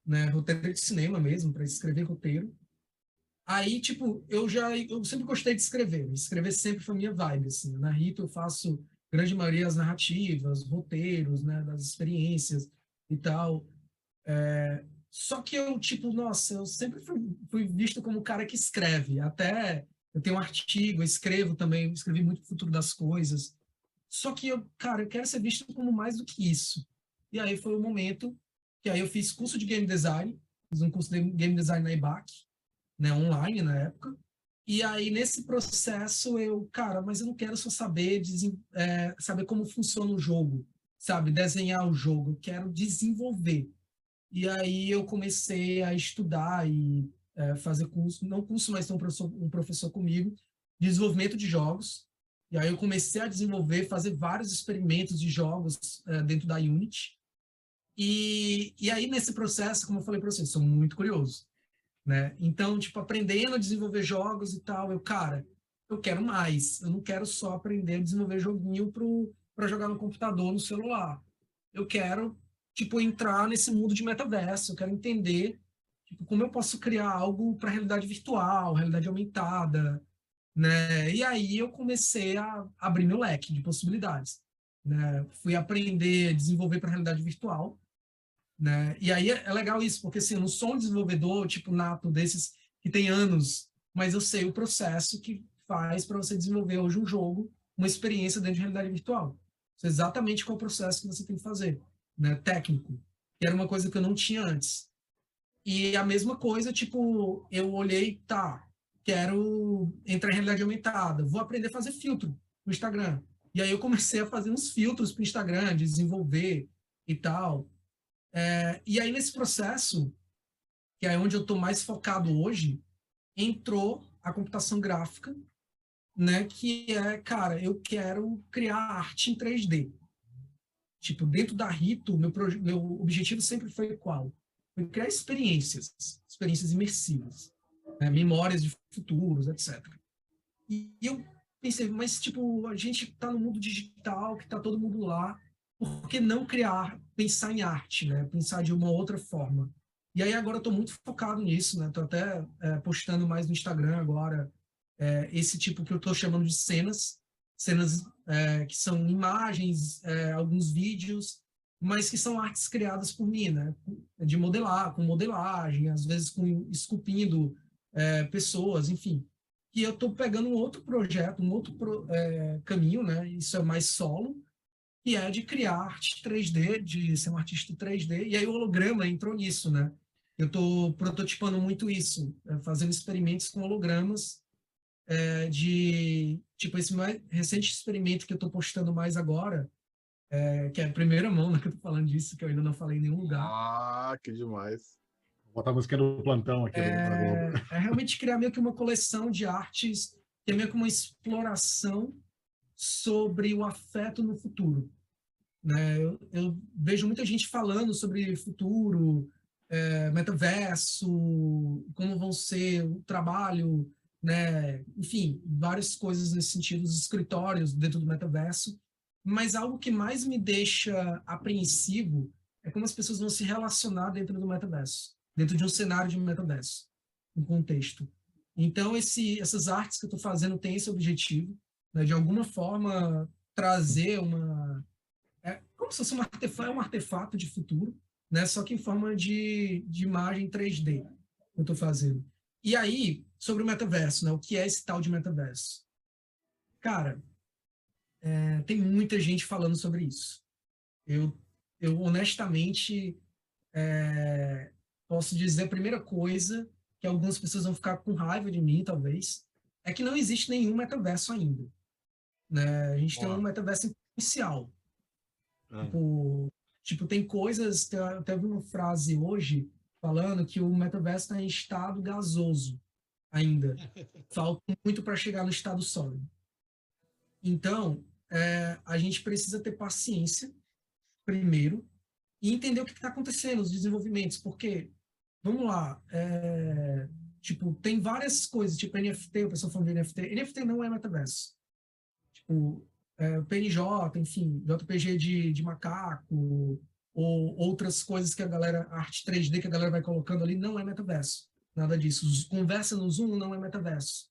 né? Roteiro de cinema mesmo, para escrever roteiro. Aí, tipo, eu sempre gostei de escrever. Escrever sempre foi minha vibe, assim. Na Rito eu faço, grande maioria, as narrativas, roteiros, né, das experiências e tal. Só que eu, tipo, nossa, eu sempre fui visto como o cara que escreve. Até eu tenho um artigo, eu escrevo também, escrevi muito pro Futuro das Coisas. Só que cara, eu quero ser visto como mais do que isso. E aí foi o momento que aí eu fiz curso de game design, fiz um curso de game design na EBAC, né, online na época. E aí, nesse processo, cara, mas eu não quero só saber, saber como funciona o jogo, sabe? Desenhar o jogo, eu quero desenvolver. E aí eu comecei a estudar e fazer curso, não curso, mas tem um professor comigo, de desenvolvimento de jogos. E aí eu comecei a desenvolver, fazer vários experimentos de jogos dentro da Unity. E aí, nesse processo, como eu falei para vocês, sou muito curioso. Né? Então, tipo, aprendendo a desenvolver jogos e tal, cara, eu quero mais. Eu não quero só aprender a desenvolver joguinho para jogar no computador, no celular. Eu quero, tipo, entrar nesse mundo de metaverso. Eu quero entender, tipo, como eu posso criar algo para realidade virtual, realidade aumentada, né? E aí eu comecei a abrir meu leque de possibilidades, né? Fui aprender a desenvolver para realidade virtual. Né? E aí é legal isso, porque assim, eu não sou um desenvolvedor tipo nato desses que tem anos, mas eu sei o processo que faz para você desenvolver hoje um jogo, uma experiência dentro de realidade virtual. Sei exatamente qual é o processo que você tem que fazer, né? Técnico, que era uma coisa que eu não tinha antes. E a mesma coisa, tipo, eu olhei, tá, quero entrar em realidade aumentada, vou aprender a fazer filtro no Instagram. E aí eu comecei a fazer uns filtros para o Instagram, desenvolver e tal. E aí, nesse processo, que é onde eu estou mais focado hoje, entrou a computação gráfica né? Que é, cara, eu quero criar arte em 3D. Tipo, dentro da Rito, meu objetivo sempre foi qual? Foi criar experiências imersivas, né? Memórias de futuros, etc. E eu pensei, mas, tipo, a gente está no mundo digital, que está todo mundo lá, por que não criar, pensar em arte, né? Pensar de uma outra forma? E aí agora eu estou muito focado nisso, né? Estou até postando mais no Instagram agora, esse tipo que eu estou chamando de cenas que são imagens, alguns vídeos, mas que são artes criadas por mim, né? De modelar, com modelagem, às vezes esculpindo pessoas, enfim. E eu estou pegando um outro projeto, um outro caminho, né? Isso é mais solo, que é de criar arte 3D, de ser um artista 3D, e aí o holograma entrou nisso, né? Eu estou prototipando muito isso, fazendo experimentos com hologramas, tipo, esse mais recente experimento que eu estou postando mais agora, que é a primeira mão, né, que eu estou falando disso, que eu ainda não falei em nenhum lugar. Ah, que demais. Vou botar a música do plantão aqui da Globo. É realmente criar meio que uma coleção de artes, que é meio que uma exploração sobre o afeto no futuro, né? Eu vejo muita gente falando sobre futuro, metaverso, como vão ser o trabalho, né? Enfim, várias coisas nesse sentido, os escritórios dentro do metaverso. Mas algo que mais me deixa apreensivo é como as pessoas vão se relacionar dentro do metaverso, dentro de um cenário de metaverso, um contexto. Então, essas artes que eu estou fazendo têm esse objetivo, né? De alguma forma trazer como se fosse um artefato de futuro, né? Só que em forma de imagem 3D que eu estou fazendo. E aí, sobre o metaverso, né? O que é esse tal de metaverso? Cara, tem muita gente falando sobre isso. Eu honestamente, posso dizer a primeira coisa, que algumas pessoas vão ficar com raiva de mim, talvez, é que não existe nenhum metaverso ainda, né? A gente tem um metaverso inicial. Tipo, tem coisas, teve uma frase hoje falando que o metaverso está em estado gasoso ainda. Falta muito para chegar no estado sólido. Então, a gente precisa ter paciência, primeiro, e entender o que está acontecendo, os desenvolvimentos, porque, vamos lá, tipo, tem várias coisas, tipo NFT, o pessoal falando de NFT. NFT não é metaverso. Tipo, PNJ, enfim, JPG de macaco, ou outras coisas que a galera, arte 3D que a galera vai colocando ali, não é metaverso. Nada disso. Conversa no Zoom não é metaverso.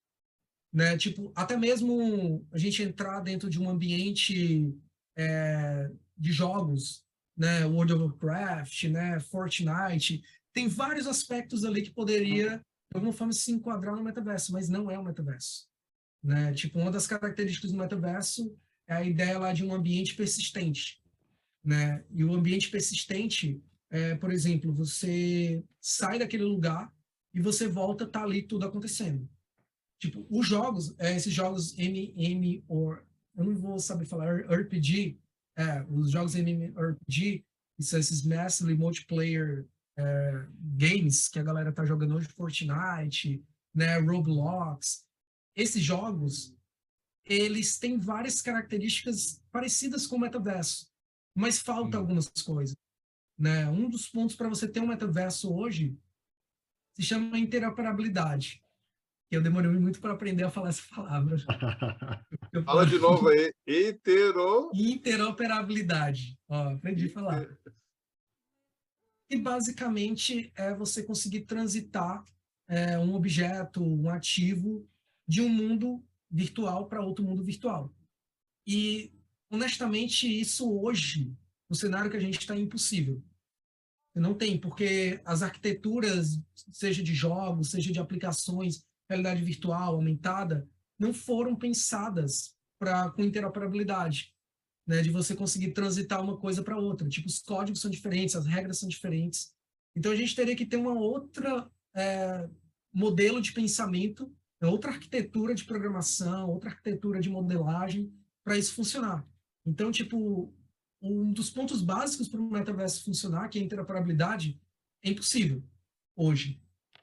Né? Tipo, até mesmo a gente entrar dentro de um ambiente de jogos, né? World of Warcraft, né? Fortnite, tem vários aspectos ali que poderia, de alguma forma, se enquadrar no metaverso, mas não é o metaverso. Né? Tipo, uma das características do metaverso é a ideia lá de um ambiente persistente, né? E o ambiente persistente por exemplo, você sai daquele lugar e você volta, tá ali tudo acontecendo. Tipo, os jogos, esses jogos eu não vou saber falar, RPG, os jogos MMORPG, são esses Massively Multiplayer games que a galera tá jogando hoje, Fortnite, né, Roblox. Esses jogos, eles têm várias características parecidas com o metaverso, mas falta algumas coisas, né? Um dos pontos para você ter um metaverso hoje se chama interoperabilidade, que eu demorei muito para aprender a falar essa palavra. Fala de novo aí. Interoperabilidade. Ó, aprendi a falar. E basicamente é você conseguir transitar um objeto, um ativo de um mundo virtual para outro mundo virtual. E, honestamente, isso hoje, no cenário que a gente está, é impossível. Não tem, porque as arquiteturas, seja de jogos, seja de aplicações, realidade virtual, aumentada, não foram pensadas com interoperabilidade, né? De você conseguir transitar uma coisa para outra. Tipo, os códigos são diferentes, as regras são diferentes. Então, a gente teria que ter uma outra modelo de pensamento, outra arquitetura de programação, outra arquitetura de modelagem para isso funcionar. Então, tipo, um dos pontos básicos para o metaverso funcionar, que é a interoperabilidade, é impossível hoje.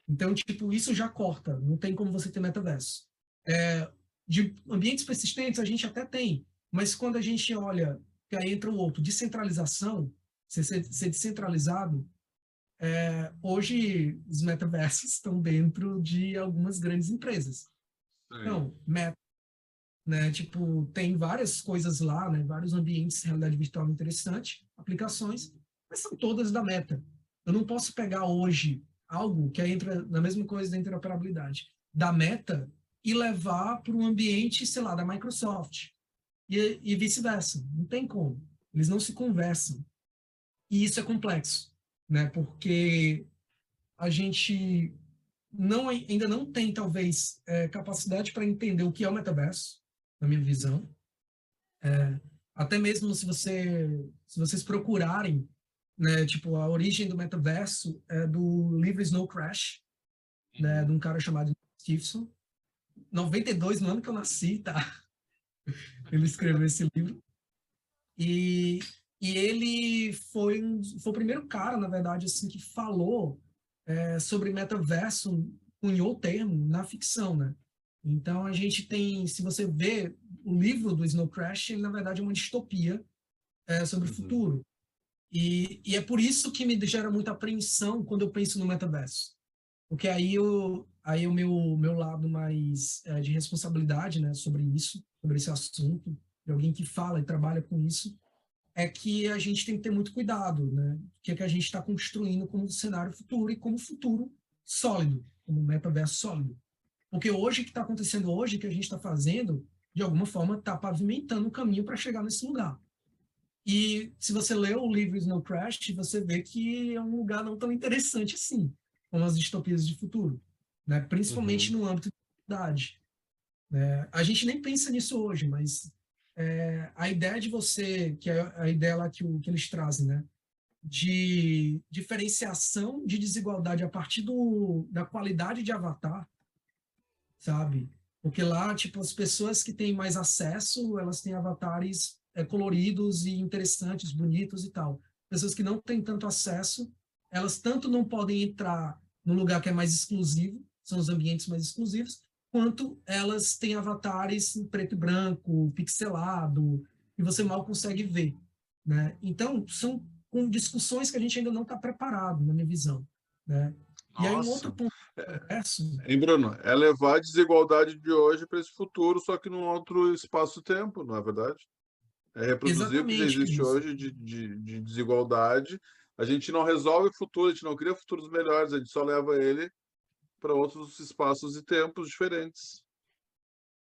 Então, tipo, isso já corta, não tem como você ter metaverso. De ambientes persistentes a gente até tem, mas quando a gente olha, que aí entra o outro, descentralização, ser descentralizado, hoje os metaversos estão dentro de algumas grandes empresas. Sim. Então, Meta, né, tipo, tem várias coisas lá, né, vários ambientes de realidade virtual interessante, aplicações, mas são todas da Meta. Eu não posso pegar hoje algo que entra na mesma coisa da interoperabilidade da Meta e levar para um ambiente, sei lá, da Microsoft e vice-versa. Não tem como. Eles não se conversam. E isso é complexo, né? Porque a gente ainda não tem, talvez, capacidade para entender o que é o metaverso, na minha visão. Até mesmo se vocês procurarem, né, tipo, a origem do metaverso é do livro Snow Crash, né, de um cara chamado Stephenson. 92, no ano que eu nasci, tá? Ele escreveu esse livro. E ele foi o primeiro cara, na verdade, assim, que falou sobre metaverso, cunhou o termo na ficção, né? Então, a gente tem, se você vê o livro do Snow Crash, ele, na verdade, é uma distopia sobre o futuro. E é por isso que me gera muita apreensão quando eu penso no metaverso. Porque aí o meu lado mais de responsabilidade, né, sobre isso, sobre esse assunto, de alguém que fala e trabalha com isso, é que a gente tem que ter muito cuidado, né? O que é que a gente está construindo como cenário futuro e como futuro sólido, como metaverso sólido. Porque hoje, o que está acontecendo hoje, que a gente está fazendo, de alguma forma, está pavimentando o caminho para chegar nesse lugar. E se você lê o livro Snow Crash, você vê que é um lugar não tão interessante assim, como as distopias de futuro, né? Principalmente no âmbito da idade. A gente nem pensa nisso hoje, mas a ideia de você, que é a ideia lá que eles trazem, né? De diferenciação de desigualdade a partir da qualidade de avatar, sabe? Porque lá, tipo, as pessoas que têm mais acesso, elas têm avatares coloridos e interessantes, bonitos e tal. Pessoas que não têm tanto acesso, elas tanto não podem entrar no lugar que é mais exclusivo, são os ambientes mais exclusivos, quanto elas têm avatares em preto e branco, pixelado, e você mal consegue ver, né? Então, são com discussões que a gente ainda não está preparado, na minha visão, né? E aí um outro Nossa. ponto converso. Hein, Bruno? É levar a desigualdade de hoje para esse futuro, só que num outro espaço-tempo, não é verdade? É reproduzir o que já Exatamente, existe Cris. hoje de desigualdade. A gente não resolve o futuro, a gente não cria futuros melhores, a gente só leva ele para outros espaços e tempos diferentes.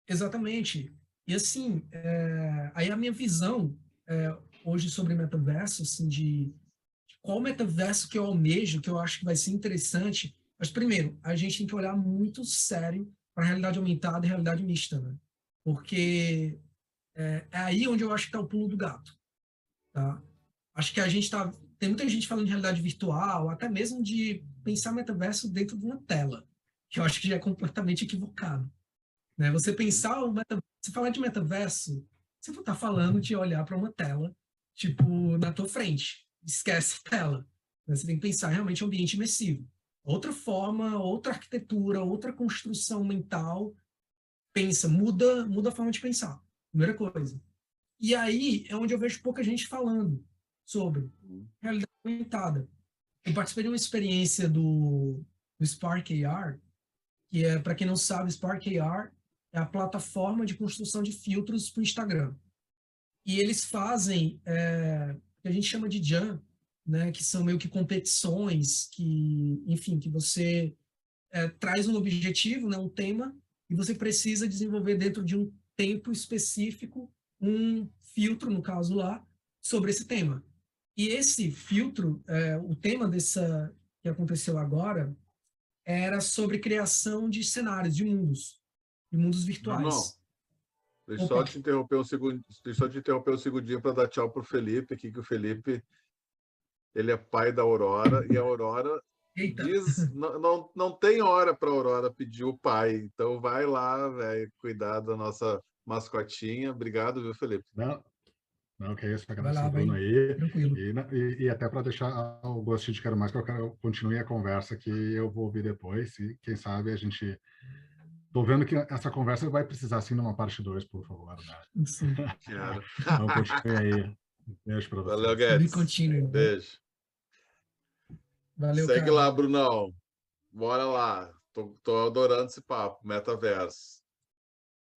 Exatamente. E assim, aí a minha visão hoje sobre metaverso, assim, de qual metaverso que eu almejo, que eu acho que vai ser interessante. Mas primeiro, a gente tem que olhar muito sério para a realidade aumentada e realidade mista, né? Porque é aí onde eu acho que está o pulo do gato, tá? Acho que a gente tá, tem muita gente falando de realidade virtual, até mesmo de pensar metaverso dentro de uma tela, que eu acho que já é completamente equivocado, né? Você pensar você falar de metaverso, você não está falando de olhar para uma tela, tipo, na tua frente. Esquece a tela. Você tem que pensar realmente em ambiente imersivo. Outra forma, outra arquitetura, outra construção mental. Pensa, muda a forma de pensar. Primeira coisa. E aí é onde eu vejo pouca gente falando sobre realidade aumentada. Eu participei de uma experiência do Spark AR, que é, para quem não sabe, Spark AR é a plataforma de construção de filtros para o Instagram. E eles fazem o que a gente chama de jam, né, que são meio que competições, que, enfim, que você traz um objetivo, né, um tema, e você precisa desenvolver dentro de um tempo específico um filtro, no caso lá, sobre esse tema. E esse filtro, o tema dessa que aconteceu agora, era sobre criação de cenários, de mundos Bruno, virtuais. deixa eu só Opa, te interromper um segundo, deixa eu só te interromper um segundinho para dar tchau pro Felipe aqui, que o Felipe, ele é pai da Aurora, e a Aurora eita, diz, não tem hora para a Aurora pedir o pai. Então vai lá, velho, cuidar da nossa mascotinha. Obrigado, viu, Felipe? Não, não, que é isso, vai agradecer lá, o Bruno vai, aí. tranquilo. E até para deixar o gostinho de quero mais, que eu continue a conversa que eu vou ouvir depois. E quem sabe a gente Tô vendo que essa conversa vai precisar, sim, numa parte 2, por favor, né? Sim. Quero. Então, continue aí. Um beijo para Valeu, vocês. Be Guedes. contínuo, né? Beijo. Valeu, Segue cara. lá, Brunão. Bora lá. Tô adorando esse papo, metaverso.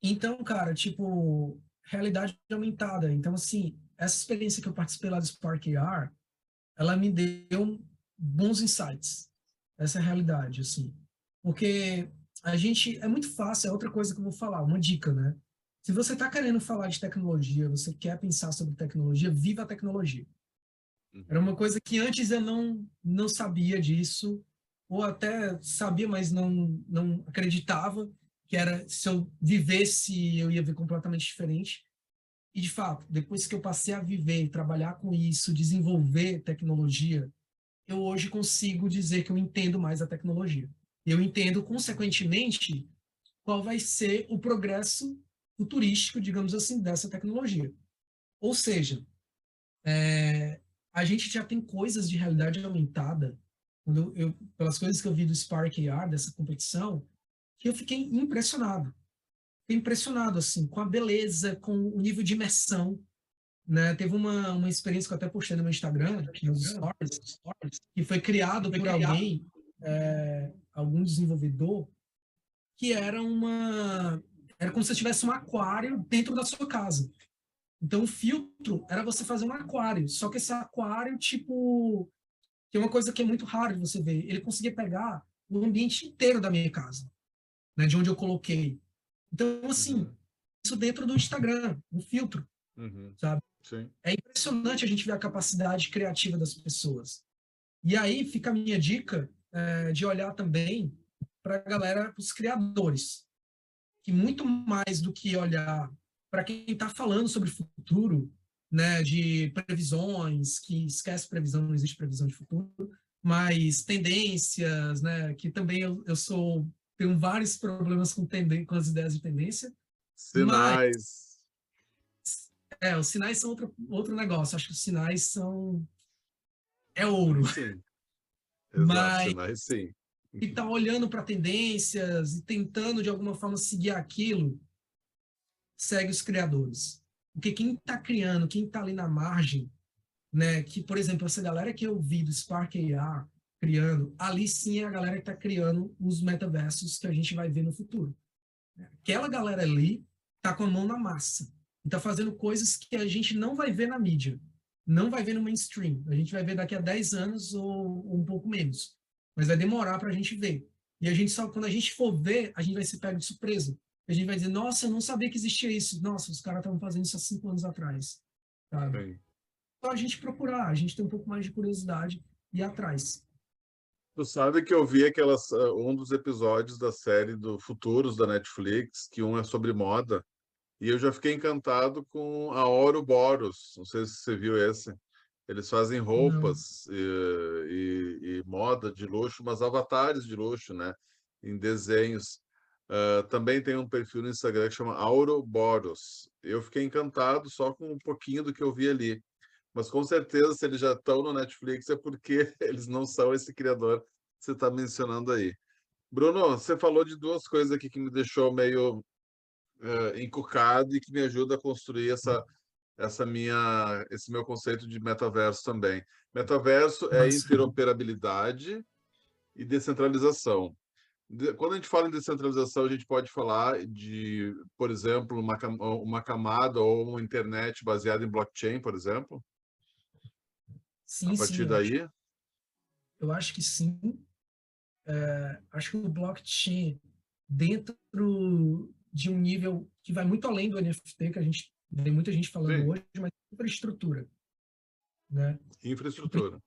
Então, cara, tipo, realidade aumentada. Então, assim, essa experiência que eu participei lá do Spark AR, ela me deu bons insights. Essa é a realidade, assim. Porque a gente, é muito fácil, é outra coisa que eu vou falar, uma dica, né? Se você está querendo falar de tecnologia, você quer pensar sobre tecnologia, viva a tecnologia. Era uma coisa que antes eu não sabia disso, ou até sabia, mas não acreditava que era, se eu vivesse, eu ia ver completamente diferente. E, de fato, depois que eu passei a viver e trabalhar com isso, desenvolver tecnologia, eu hoje consigo dizer que eu entendo mais a tecnologia. Eu entendo, consequentemente, qual vai ser o progresso futurístico, digamos assim, dessa tecnologia. Ou seja, a gente já tem coisas de realidade aumentada, pelas coisas que eu vi do Spark AR, dessa competição, que eu fiquei impressionado. Fiquei impressionado, assim, com a beleza, com o nível de imersão, né? Teve uma experiência que eu até postei no meu Instagram, nos stories, que foi criado por alguém, algum desenvolvedor, que era como se tivesse um aquário dentro da sua casa. Então, o filtro era você fazer um aquário, só que esse aquário, tipo, que é uma coisa que é muito raro de você ver, ele conseguia pegar o ambiente inteiro da minha casa, né, de onde eu coloquei. Então, assim, Uhum. isso dentro do Instagram, um filtro, Uhum. sabe? Sim. É impressionante a gente ver a capacidade criativa das pessoas. E aí fica a minha dica de olhar também para a galera, para os criadores, que muito mais do que olhar para quem está falando sobre o futuro, né, de previsões, que esquece previsão, não existe previsão de futuro, mas tendências, né, que também tenho vários problemas com as ideias de tendência, mas Sinais. os sinais são outro negócio. Acho que os sinais é ouro. Sim. Exato, Mas sinais, sim. que está olhando para tendências e tentando de alguma forma seguir aquilo, segue os criadores. Porque quem está criando, quem está ali na margem, né, que, por exemplo, essa galera que eu vi do Spark AR criando, ali sim é a galera que está criando os metaversos que a gente vai ver no futuro. Aquela galera ali está com a mão na massa e está fazendo coisas que a gente não vai ver na mídia, não vai ver no mainstream. A gente vai ver daqui a 10 anos ou um pouco menos. Mas vai demorar para a gente ver. E a gente só, quando a gente for ver, a gente vai ser pego de surpresa. A gente vai dizer, nossa, eu não sabia que existia isso. Nossa, os caras estavam fazendo isso há 5 anos atrás. Sabe? Sim. Só a gente procurar, a gente tem um pouco mais de curiosidade e ir atrás. Tu sabe que eu vi um dos episódios da série do Futuros da Netflix, que um é sobre moda, e eu já fiquei encantado com a Ouroboros. Não sei se você viu esse. Eles fazem Não. roupas e moda de luxo, mas avatares de luxo, né? Em desenhos. Também tem um perfil no Instagram que chama Ouroboros. Eu fiquei encantado só com um pouquinho do que eu vi ali. Mas com certeza, se eles já estão no Netflix, é porque eles não são esse criador que você está mencionando aí. Bruno, você falou de duas coisas aqui que me deixou meio encucado e que me ajuda a construir esse meu conceito de metaverso também. Metaverso é Mas, interoperabilidade e descentralização. Quando a gente fala em descentralização, a gente pode falar de, por exemplo, uma camada ou uma internet baseada em blockchain, por exemplo. A sim, sim, partir daí, eu acho que sim. Acho que o blockchain, dentro de um nível que vai muito além do NFT, que a gente tem muita gente falando sim, hoje, mas infraestrutura, né? infraestrutura.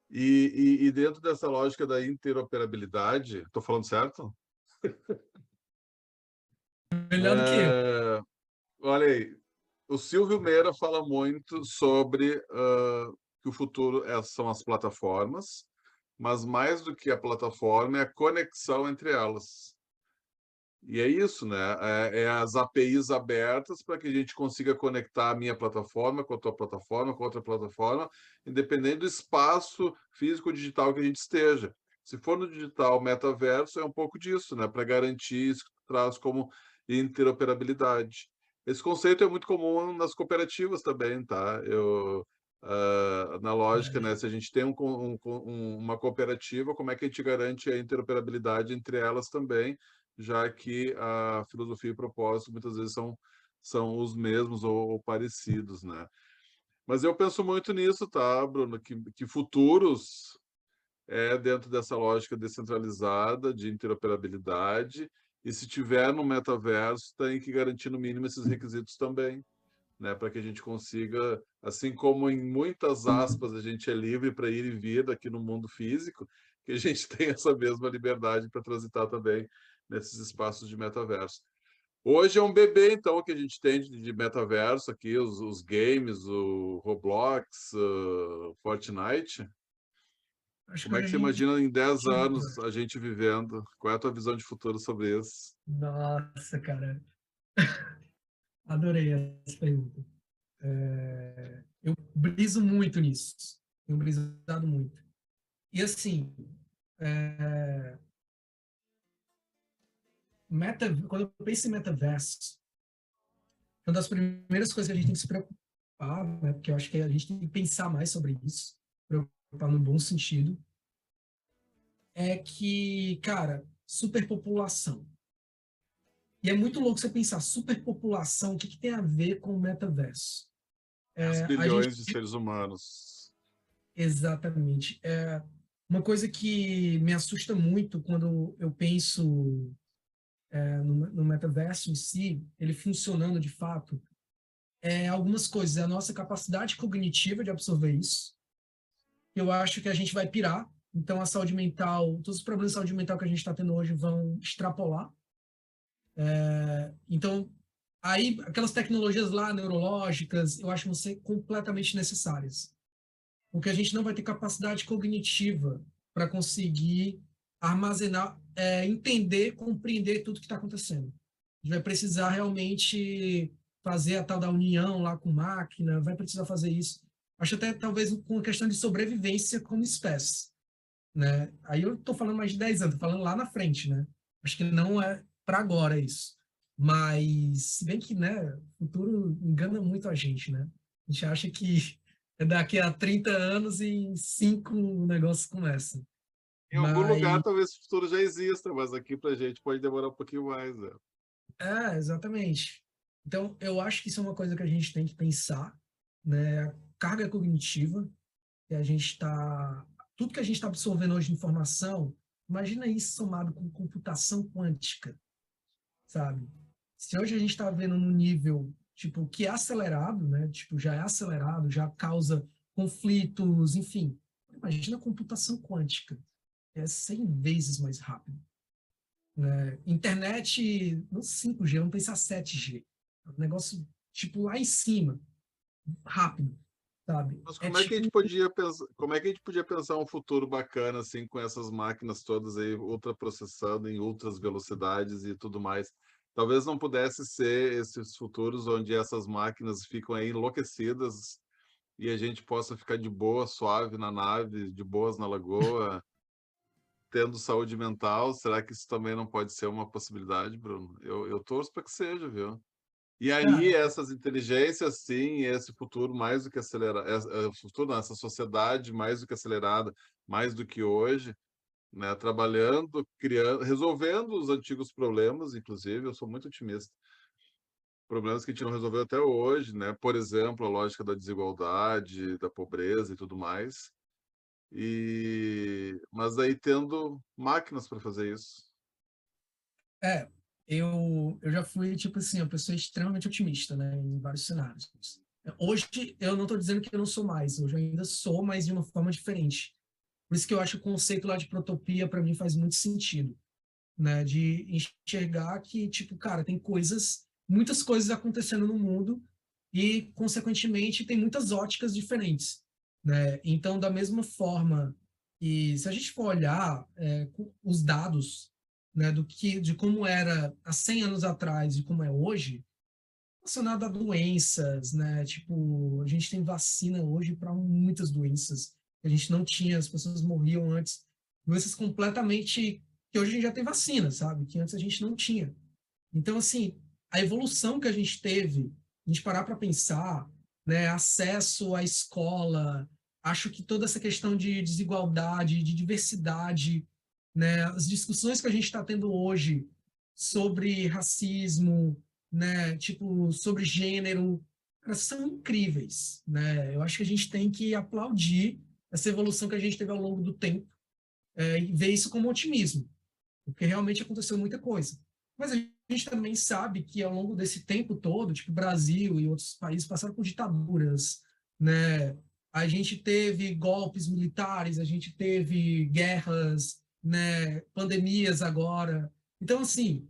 E dentro dessa lógica da interoperabilidade, estou falando certo? Melhor do que eu. Olha aí, o Silvio Meira fala muito sobre que o futuro são as plataformas, mas mais do que a plataforma é a conexão entre elas. E é isso, né? É as APIs abertas para que a gente consiga conectar a minha plataforma com a tua plataforma, com outra plataforma, independente do espaço físico ou digital que a gente esteja. Se for no digital, metaverso é um pouco disso, né? Para garantir isso que tu traz como interoperabilidade. Esse conceito é muito comum nas cooperativas também, tá? Na lógica, né? Se a gente tem uma cooperativa, como é que a gente garante a interoperabilidade entre elas também, já que a filosofia e propósito muitas vezes são os mesmos ou parecidos, né? Mas eu penso muito nisso, tá, Bruno? Que futuros dentro dessa lógica descentralizada de interoperabilidade, e se tiver no metaverso, tem que garantir no mínimo esses requisitos também, né, para que a gente consiga, assim como em muitas aspas a gente é livre para ir e vir aqui no mundo físico, que a gente tem essa mesma liberdade para transitar também nesses espaços de metaverso. Hoje é um bebê, então, que a gente tem de metaverso aqui, os games, o Roblox, Fortnite. Acho que Como é hoje que a você gente... imagina em 10 anos a gente vivendo? Qual é a tua visão de futuro sobre isso? Nossa, cara, adorei essa pergunta. Eu briso muito nisso. Tenho brisado muito. E assim, quando eu penso em metaverso, uma das primeiras coisas que a gente tem que se preocupar, né, porque eu acho que a gente tem que pensar mais sobre isso, preocupar no bom sentido, é que, cara, superpopulação. E é muito louco você pensar, superpopulação, o que tem a ver com o metaverso? 10 A gente, bilhões de seres humanos. exatamente. Uma coisa que me assusta muito quando eu penso no metaverso em si, ele funcionando de fato, algumas coisas. É a nossa capacidade cognitiva de absorver isso. Eu acho que a gente vai pirar. Então, a saúde mental, todos os problemas de saúde mental que a gente está tendo hoje vão extrapolar. Então, aí, aquelas tecnologias lá, neurológicas, eu acho que vão ser completamente necessárias. Porque a gente não vai ter capacidade cognitiva para conseguir armazenar, entender, compreender tudo que está acontecendo. A gente vai precisar realmente fazer a tal da união lá com máquina, vai precisar fazer isso. Acho até talvez com questão de sobrevivência como espécie, né? Aí eu estou falando mais de 10 anos, estou falando lá na frente, né? Acho que não é para agora isso. Mas, se bem que, né, o futuro engana muito a gente, né? A gente acha que é daqui a 30 anos e em 5 o negócio começa. Em algum lugar Mas, talvez o futuro já exista, mas aqui para a gente pode demorar um pouquinho mais. Né? exatamente. Então, eu acho que isso é uma coisa que a gente tem que pensar, né? Carga cognitiva, que a gente está... Tudo que a gente está absorvendo hoje de informação, imagina isso somado com computação quântica, sabe? Se hoje a gente está vendo no nível, tipo, que é acelerado, né? Tipo, já é acelerado, já causa conflitos, enfim. Imagina a computação quântica. É 100 vezes mais rápido. Né? Internet, não 5G, vamos pensar 7G. É um negócio, tipo, lá em cima, rápido, sabe? Mas É como é que a gente tipo, podia pensar, como é que a gente podia pensar um futuro bacana assim com essas máquinas todas aí ultraprocessando em ultras velocidades e tudo mais? Talvez não pudesse ser esses futuros onde essas máquinas ficam aí enlouquecidas e a gente possa ficar de boa, suave na nave, de boas na lagoa, tendo saúde mental. Será que isso também não pode ser uma possibilidade, Bruno? Eu torço para que seja, viu? E aí, cara, essas inteligências, sim, esse futuro mais do que acelerado, futuro não, essa sociedade mais do que acelerada, mais do que hoje, né, trabalhando, criando, resolvendo os antigos problemas, inclusive, eu sou muito otimista. Problemas que a gente não resolveu até hoje, né? Por exemplo, a lógica da desigualdade, da pobreza e tudo mais. Mas aí tendo máquinas para fazer isso. é, eu já fui, tipo assim, uma pessoa extremamente otimista, né, em vários cenários. Hoje, eu não estou dizendo que eu não sou mais, hoje eu ainda sou, mas de uma forma diferente. Por isso que eu acho que o conceito lá de protopia, para mim, faz muito sentido, né, de enxergar que, tipo, cara, tem coisas, muitas coisas acontecendo no mundo e, consequentemente, tem muitas óticas diferentes, né? Então, da mesma forma, e se a gente for olhar os dados, né, de como era há 100 anos atrás e como é hoje, relacionado a doenças, né? Tipo, a gente tem vacina hoje para muitas doenças que a gente não tinha, as pessoas morriam antes. doenças completamente... que hoje a gente já tem vacina, sabe? Que antes a gente não tinha. Então, assim, a evolução que a gente teve, a gente parar para pensar, né, acesso à escola, acho que toda essa questão de desigualdade, de diversidade, né, as discussões que a gente está tendo hoje sobre racismo, né, tipo, sobre gênero, elas são incríveis, né? Eu acho que a gente tem que aplaudir essa evolução que a gente teve ao longo do tempo, e ver isso como otimismo, porque realmente aconteceu muita coisa. Mas a gente também sabe que ao longo desse tempo todo, tipo, o Brasil e outros países passaram por ditaduras, né? A gente teve golpes militares, a gente teve guerras, né? Pandemias agora. Então, assim,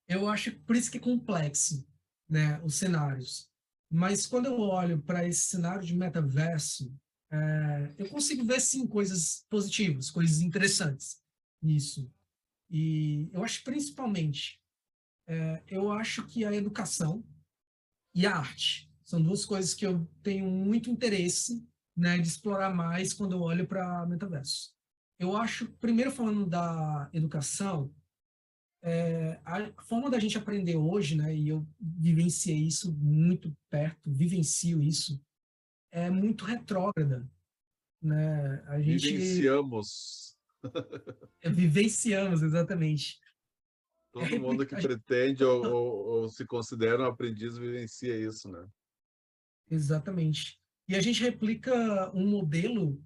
eu acho por isso que é complexo, né? Os cenários. Mas quando eu olho para esse cenário de metaverso, eu consigo ver, sim, coisas positivas, coisas interessantes nisso. E eu acho principalmente, eu acho que a educação e a arte são duas coisas que eu tenho muito interesse, né, de explorar mais quando eu olho para metaverso. Eu acho, primeiro falando da educação, a forma da gente aprender hoje, né, e eu vivenciei isso muito perto, vivencio isso, é muito retrógrada, né? A gente Vivenciamos. vivenciamos exatamente. Todo mundo que pretende ou se considera um aprendiz vivencia isso, né? Exatamente. E a gente replica um modelo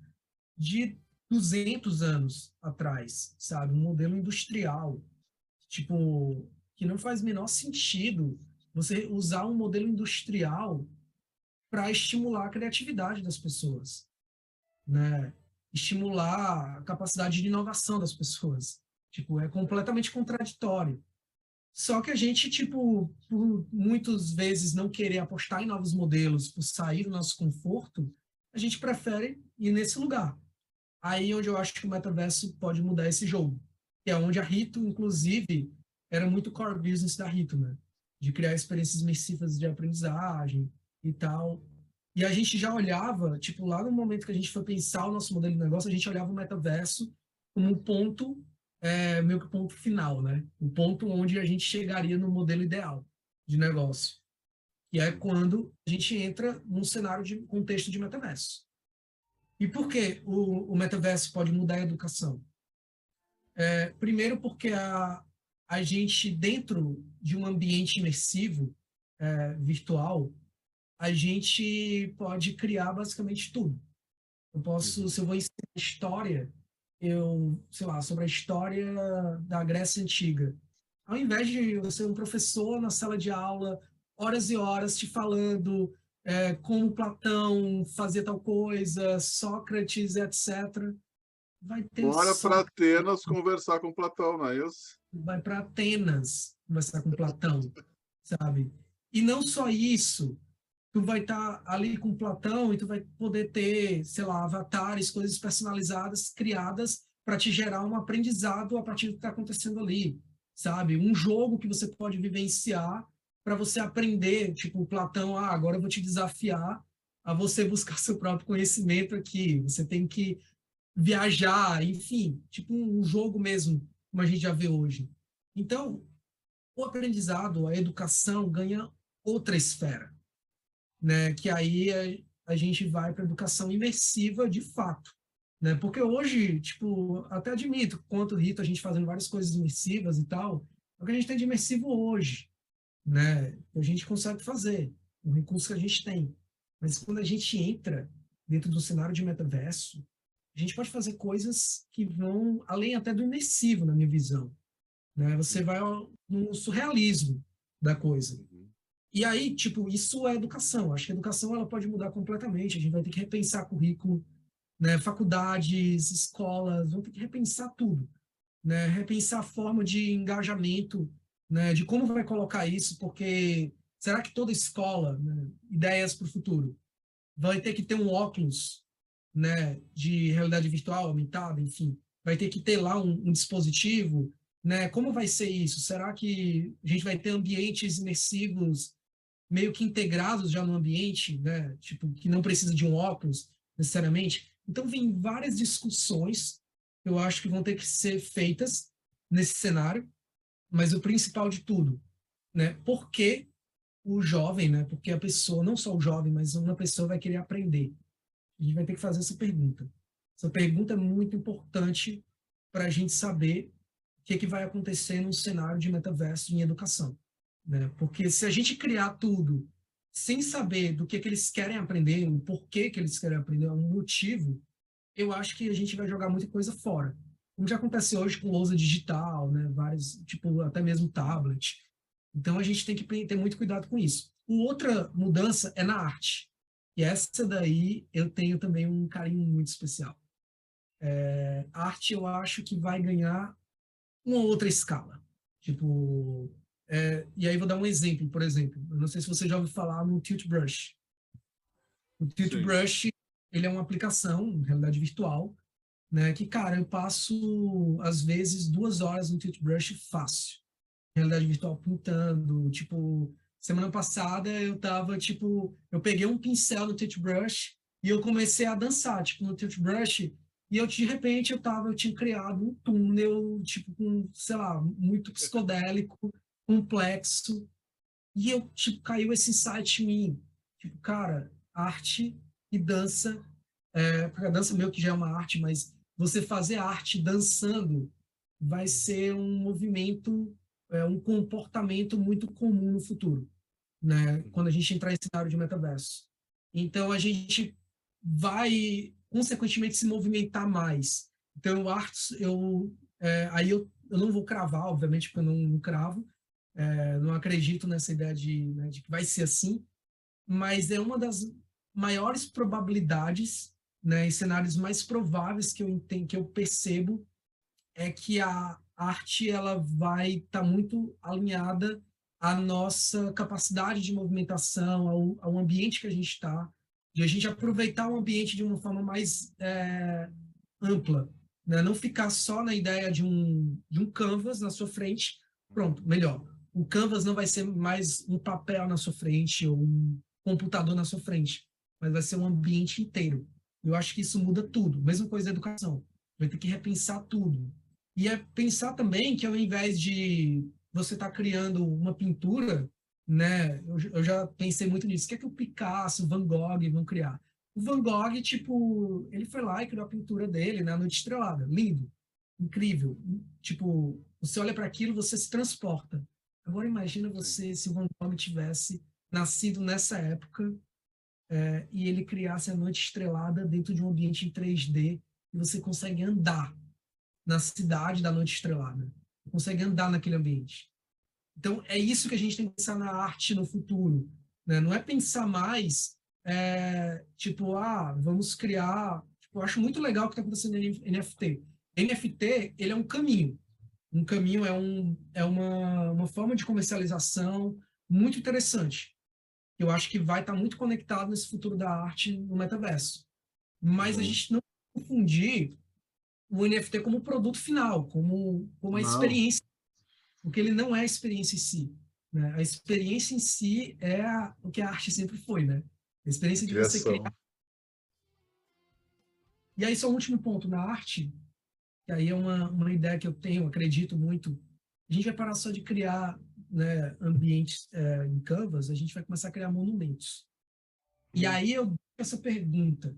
de 200 anos atrás, sabe? Um modelo industrial, tipo, que não faz o menor sentido você usar um modelo industrial para estimular a criatividade das pessoas, né? Estimular a capacidade de inovação das pessoas. Tipo, é completamente contraditório. Só que a gente, tipo, por muitas vezes não querer apostar em novos modelos, por sair do nosso conforto, a gente prefere ir nesse lugar. Aí onde eu acho que o metaverso pode mudar esse jogo, que é onde a Rito, inclusive, era muito core business da Rito, né? De criar experiências imersivas de aprendizagem e tal. E a gente já olhava, tipo, lá no momento que a gente foi pensar o nosso modelo de negócio, a gente olhava o metaverso como um ponto, meio que ponto final, né? O ponto onde a gente chegaria no modelo ideal de negócio. E é quando a gente entra num cenário de contexto de metaverso. E por que o metaverso pode mudar a educação? Primeiro porque a gente, dentro de um ambiente imersivo, virtual, a gente pode criar basicamente tudo. Eu posso, se eu vou ensinar história, sei lá, sobre a história da Grécia Antiga. Ao invés de eu ser um professor na sala de aula, horas e horas te falando como Platão fazia tal coisa, Sócrates, etc., vai ter Bora para só Atenas conversar com Platão, não é isso? vai para Atenas conversar com Platão, sabe? E não só isso, tu vai estar ali com Platão e tu vai poder ter, sei lá, avatares, coisas personalizadas, criadas para te gerar um aprendizado a partir do que está acontecendo ali, sabe? Um jogo que você pode vivenciar para você aprender, tipo, Platão, agora eu vou te desafiar a você buscar seu próprio conhecimento aqui, você tem que viajar, enfim, tipo um jogo mesmo, como a gente já vê hoje. Então, o aprendizado, a educação ganha outra esfera, né? Que aí a gente vai para a educação imersiva de fato, né? Porque hoje, tipo, até admito, quanto Rito, a gente fazendo várias coisas imersivas e tal, é o que a gente tem de imersivo hoje, né? A gente consegue fazer, o recurso que a gente tem. Mas quando a gente entra dentro do cenário de metaverso, a gente pode fazer coisas que vão além até do imersivo, na minha visão, né? Você vai no surrealismo da coisa. E aí, tipo, isso é educação. Acho que a educação ela pode mudar completamente. A gente vai ter que repensar currículo, né? Faculdades, escolas, vão ter que repensar tudo, né? Repensar a forma de engajamento, né? De como vai colocar isso, porque será que toda escola, né? Ideias para o futuro, vai ter que ter um óculos, né? De realidade virtual aumentada, enfim, vai ter que ter lá um dispositivo, né? Como vai ser isso? Será que a gente vai ter ambientes imersivos meio que integrados já no ambiente, né? Tipo, que não precisa de um óculos necessariamente. Então, vem várias discussões eu acho que vão ter que ser feitas nesse cenário, mas o principal de tudo, né? Por que o jovem, né? Porque a pessoa, não só o jovem, mas uma pessoa vai querer aprender. A gente vai ter que fazer essa pergunta. Essa pergunta é muito importante para a gente saber o que vai acontecer num cenário de metaverso em educação, né? Porque se a gente criar tudo sem saber do que eles querem aprender, o porquê que eles querem aprender, um motivo, eu acho que a gente vai jogar muita coisa fora. Como já acontece hoje com lousa digital, né? Vários, tipo, até mesmo tablet. Então a gente tem que ter muito cuidado com isso. Outra mudança é na arte. E essa daí eu tenho também um carinho muito especial. A arte eu acho que vai ganhar uma outra escala. Tipo, e aí vou dar um exemplo, por exemplo. Eu não sei se você já ouviu falar no Tilt Brush. O Tilt Sim. Brush, ele é uma aplicação, realidade virtual, né? Que, cara, eu passo, às vezes, 2 horas no Tilt Brush fácil. Realidade virtual pintando, tipo... Semana passada eu tava, tipo... Eu peguei um pincel no Tilt Brush e eu comecei a dançar, tipo, no Tilt Brush. E eu, de repente, eu tinha criado um túnel, tipo, com, sei lá, muito psicodélico, complexo. E eu, tipo, caiu esse insight em mim. Tipo, cara, arte e dança, porque a dança meio que já é uma arte, mas você fazer arte dançando vai ser um movimento, um comportamento muito comum no futuro, né? Quando a gente entrar em cenário de metaverso. Então, a gente vai, consequentemente, se movimentar mais. Então, aí eu não vou cravar, obviamente, porque eu não cravo, não acredito nessa ideia né, de que vai ser assim, mas é uma das maiores probabilidades, né, e cenários mais prováveis que eu entendo, que eu percebo, é que a arte ela vai estar muito alinhada à nossa capacidade de movimentação, ao ambiente que a gente está, de a gente aproveitar o ambiente de uma forma mais ampla, né? Não ficar só na ideia de um canvas na sua frente, pronto, melhor. O canvas não vai ser mais um papel na sua frente ou um computador na sua frente, mas vai ser um ambiente inteiro. Eu acho que isso muda tudo. Mesma coisa da educação. Vai ter que repensar tudo. E é pensar também que ao invés de você estar criando uma pintura, né? Eu já pensei muito nisso. O que é que o Picasso, o Van Gogh vão criar? O Van Gogh, tipo, ele foi lá e criou a pintura dele na Noite Estrelada. Lindo, incrível. Tipo, você olha para aquilo, você se transporta. Agora imagina você se o Van Gogh tivesse nascido nessa época e ele criasse a Noite Estrelada dentro de um ambiente em 3D e você consegue andar na cidade da Noite Estrelada. Consegue andar naquele ambiente. Então, é isso que a gente tem que pensar na arte no futuro. Né? Não é pensar mais, tipo, vamos criar... Tipo, eu acho muito legal o que está acontecendo em NFT. NFT, ele é um caminho. Um caminho é uma forma de comercialização muito interessante. Eu acho que vai estar muito conectado nesse futuro da arte no metaverso. Mas a gente não confundir o NFT como produto final, como a experiência, porque ele não é a experiência em si. Né? A experiência em si é o que a arte sempre foi, né? A experiência de você criar. E aí, só um último ponto na arte, que aí é uma ideia que eu tenho, acredito muito. A gente vai parar só de criar, né, ambientes em Canvas, a gente vai começar a criar monumentos. E aí eu essa pergunta.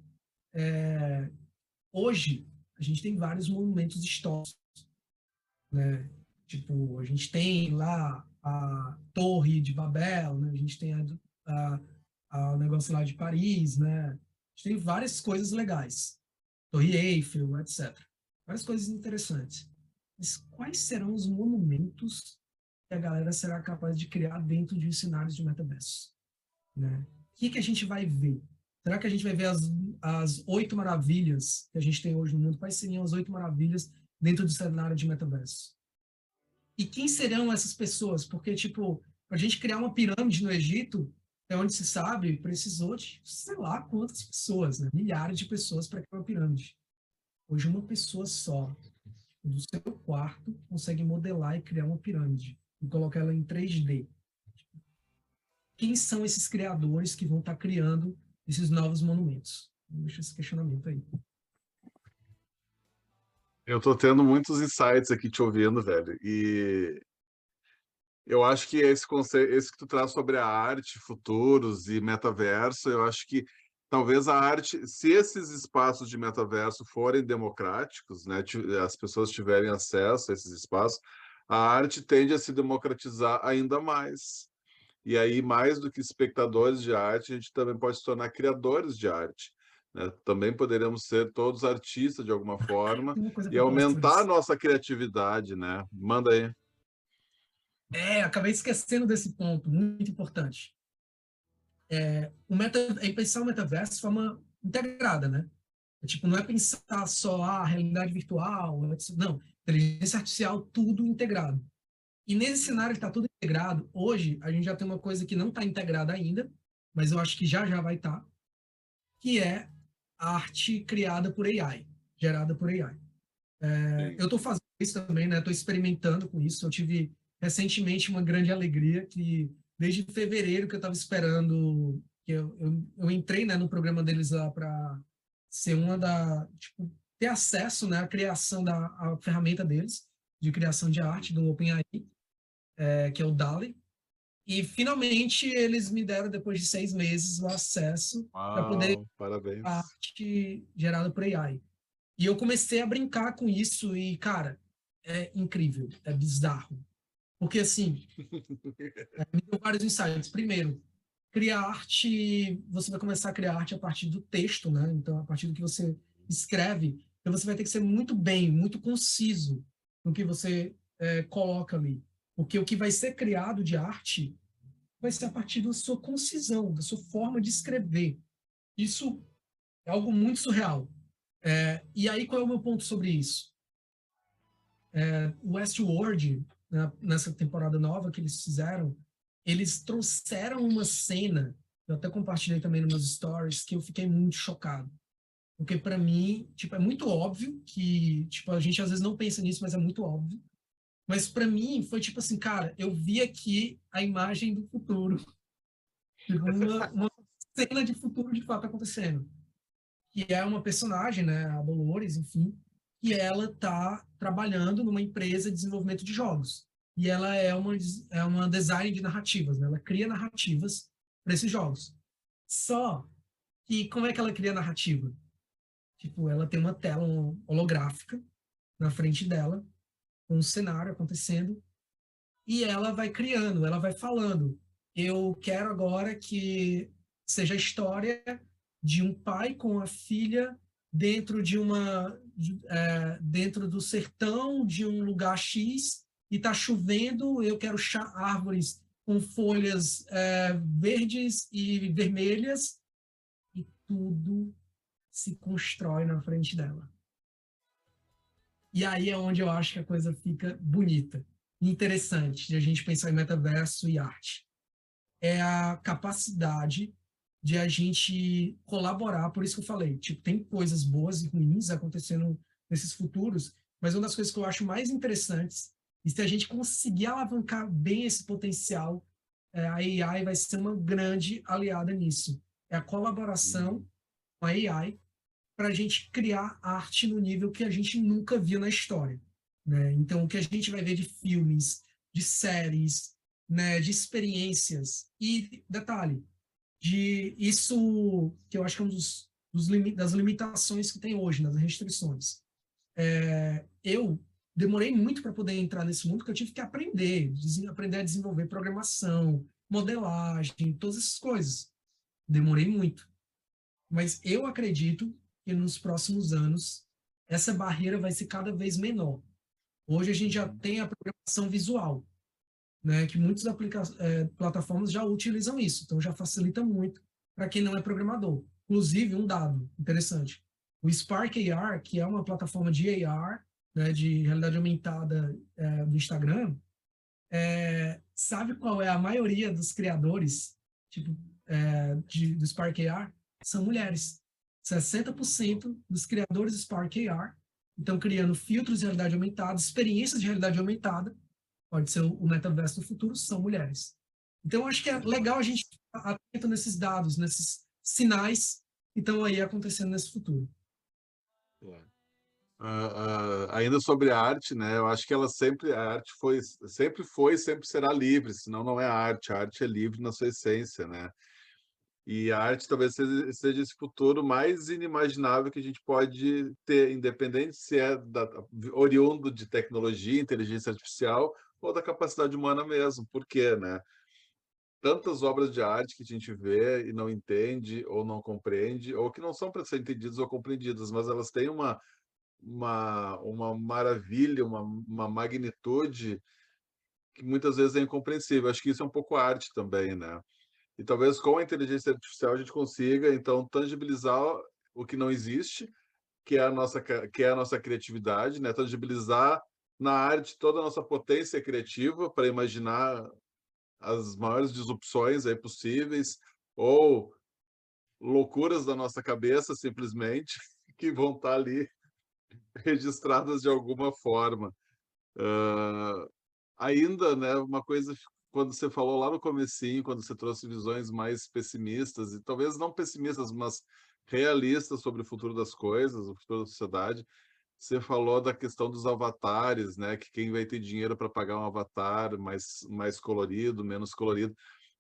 Hoje, a gente tem vários monumentos históricos, né? Tipo, a gente tem lá a Torre de Babel, né? A gente tem o negócio lá de Paris, né? A gente tem várias coisas legais. Torre Eiffel, etc. Várias coisas interessantes. Mas quais serão os monumentos que a galera será capaz de criar dentro de cenários de metaverso? Né? O que a gente vai ver? Será que a gente vai ver as 8 maravilhas que a gente tem hoje no mundo? Quais seriam as 8 maravilhas dentro do cenário de metaverso? E quem serão essas pessoas? Porque, tipo, para a gente criar uma pirâmide no Egito, é onde se sabe, precisou de sei lá quantas pessoas, né? Milhares de pessoas para criar uma pirâmide. Hoje, uma pessoa só, do seu quarto, consegue modelar e criar uma pirâmide e colocar ela em 3D. Quem são esses criadores que vão estar criando esses novos monumentos? Deixa esse questionamento aí. Eu tô tendo muitos insights aqui te ouvindo, velho. E eu acho que esse conceito, esse que tu traz sobre a arte, futuros e metaverso, eu acho que talvez a arte, se esses espaços de metaverso forem democráticos, né, as pessoas tiverem acesso a esses espaços, a arte tende a se democratizar ainda mais. E aí, mais do que espectadores de arte, a gente também pode se tornar criadores de arte, né? Também poderemos ser todos artistas de alguma forma Tem uma coisa e para falar sobre aumentar a isso. nossa criatividade, né? Manda aí. Acabei esquecendo desse ponto, muito importante. Pensar o metaverso de forma integrada, né? Tipo, não é pensar só a realidade virtual, não, inteligência artificial, tudo integrado. E nesse cenário que está tudo integrado, hoje a gente já tem uma coisa que não está integrada ainda, mas eu acho que já já vai estar, que é a arte criada por AI, gerada por AI. Sim. Eu estou fazendo isso também, né? Estou experimentando com isso. Eu tive recentemente uma grande alegria que desde fevereiro que eu estava esperando, que eu entrei, né, no programa deles lá para ser tipo, ter acesso, né, à criação à ferramenta deles de criação de arte do OpenAI, que é o DALL-E. E finalmente eles me deram, depois de 6 meses, o acesso para poder Uau, parabéns. a arte gerada por AI. E eu comecei a brincar com isso e, cara, é incrível, é bizarro. Porque, assim, me deu vários insights. Primeiro, criar arte, você vai começar a criar arte a partir do texto, né? Então, a partir do que você escreve, então você vai ter que ser muito bem, muito conciso no que você coloca ali. Porque o que vai ser criado de arte vai ser a partir da sua concisão, da sua forma de escrever. Isso é algo muito surreal. E aí, qual é o meu ponto sobre isso? O Westworld, né, nessa temporada nova que eles fizeram, eles trouxeram uma cena, eu até compartilhei também nos meus stories, que eu fiquei muito chocado. Porque para mim, tipo, é muito óbvio que, tipo, a gente às vezes não pensa nisso, mas é muito óbvio. Mas para mim foi tipo assim, cara, eu vi aqui a imagem do futuro, tipo, uma cena de futuro de fato acontecendo. Que é uma personagem, né, a Dolores, enfim, e ela está trabalhando numa empresa de desenvolvimento de jogos. E ela é uma design de narrativas, né? Ela cria narrativas para esses jogos. Só que como é que ela cria narrativa? Tipo, ela tem uma tela holográfica na frente dela, com um cenário acontecendo, e ela vai criando, ela vai falando. Eu quero agora que seja a história de um pai com a filha dentro dentro do sertão de um lugar X e está chovendo. Eu quero árvores com folhas verdes e vermelhas e tudo se constrói na frente dela. E aí é onde eu acho que a coisa fica bonita, interessante de a gente pensar em metaverso e arte. É a capacidade de a gente colaborar, por isso que eu falei, tipo, tem coisas boas e ruins acontecendo nesses futuros, mas uma das coisas que eu acho mais interessantes, e se a gente conseguir alavancar bem esse potencial, a AI vai ser uma grande aliada nisso. É a colaboração com a AI para a gente criar arte no nível que a gente nunca viu na história. Né? Então, o que a gente vai ver de filmes, de séries, né, de experiências, e detalhe, de isso que eu acho que é das limitações que tem hoje, nas restrições. Eu demorei muito para poder entrar nesse mundo, porque eu tive que aprender a desenvolver programação, modelagem, todas essas coisas. Demorei muito. Mas eu acredito que nos próximos anos essa barreira vai ser cada vez menor. Hoje a gente já tem a programação visual, né, que muitas plataformas já utilizam isso, então já facilita muito para quem não é programador. Inclusive, um dado interessante, o Spark AR, que é uma plataforma de AR, né, de realidade aumentada do Instagram, sabe qual é a maioria dos criadores tipo, do Spark AR? São mulheres. 60% dos criadores do Spark AR estão criando filtros de realidade aumentada, experiências de realidade aumentada, pode ser o metaverso do futuro, são mulheres. Então, acho que é legal a gente estar atento nesses dados, nesses sinais que estão aí acontecendo nesse futuro. Ainda sobre a arte, né? Eu acho que a arte sempre será livre, senão não é arte. A arte é livre na sua essência, né? E a arte talvez seja esse futuro mais inimaginável que a gente pode ter, independente se é oriundo de tecnologia, inteligência artificial ou da capacidade humana mesmo. Por quê, né? Tantas obras de arte que a gente vê e não entende ou não compreende, ou que não são para ser entendidas ou compreendidas, mas elas têm uma maravilha, uma magnitude que muitas vezes é incompreensível. Acho que isso é um pouco arte também, né? E talvez com a inteligência artificial a gente consiga, então, tangibilizar o que não existe, que é a nossa criatividade, né? Tangibilizar na arte toda a nossa potência criativa para imaginar as maiores disrupções aí possíveis, ou loucuras da nossa cabeça, simplesmente, que vão estar ali registradas de alguma forma. Ainda, né, uma coisa, quando você falou lá no comecinho, quando você trouxe visões mais pessimistas, e talvez não pessimistas, mas realistas sobre o futuro das coisas, o futuro da sociedade, você falou da questão dos avatares, né, que quem vai ter dinheiro para pagar um avatar mais colorido, menos colorido.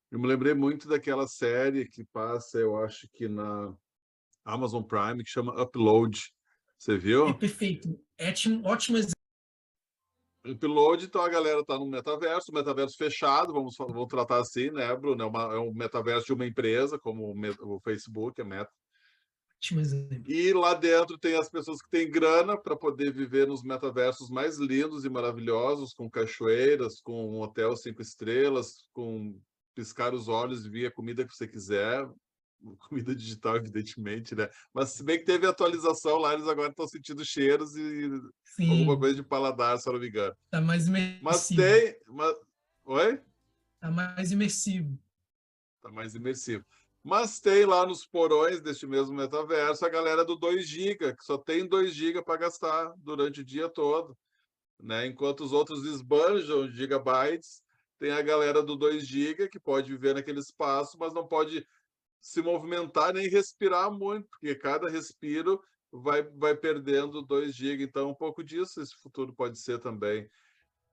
Eu me lembrei muito daquela série que passa, eu acho que na Amazon Prime, que chama Upload. Você É viu? perfeito. Ótimo exemplo. Upload, então a galera está no metaverso, metaverso fechado, vamos tratar assim, né, Bruno? É um metaverso de uma empresa, como o Facebook, a Meta. E lá dentro tem as pessoas que têm grana para poder viver nos metaversos mais lindos e maravilhosos, com cachoeiras, com um hotel 5 estrelas, com piscar os olhos e ver a comida que você quiser, comida digital, evidentemente, né? Mas se bem que teve atualização lá, eles agora estão sentindo cheiros e alguma Sim, coisa de paladar, se eu não me engano. tá mais Mas imersivo. tem... Oi? Tá mais imersivo. Tá mais imersivo. Mas tem lá nos porões deste mesmo metaverso a galera do 2 GB, que só tem 2 GB para gastar durante o dia todo, né? Enquanto os outros esbanjam gigabytes, tem a galera do 2 GB que pode viver naquele espaço, mas não pode se movimentar nem respirar muito, porque cada respiro vai perdendo 2 GB. Então, um pouco disso esse futuro pode ser também.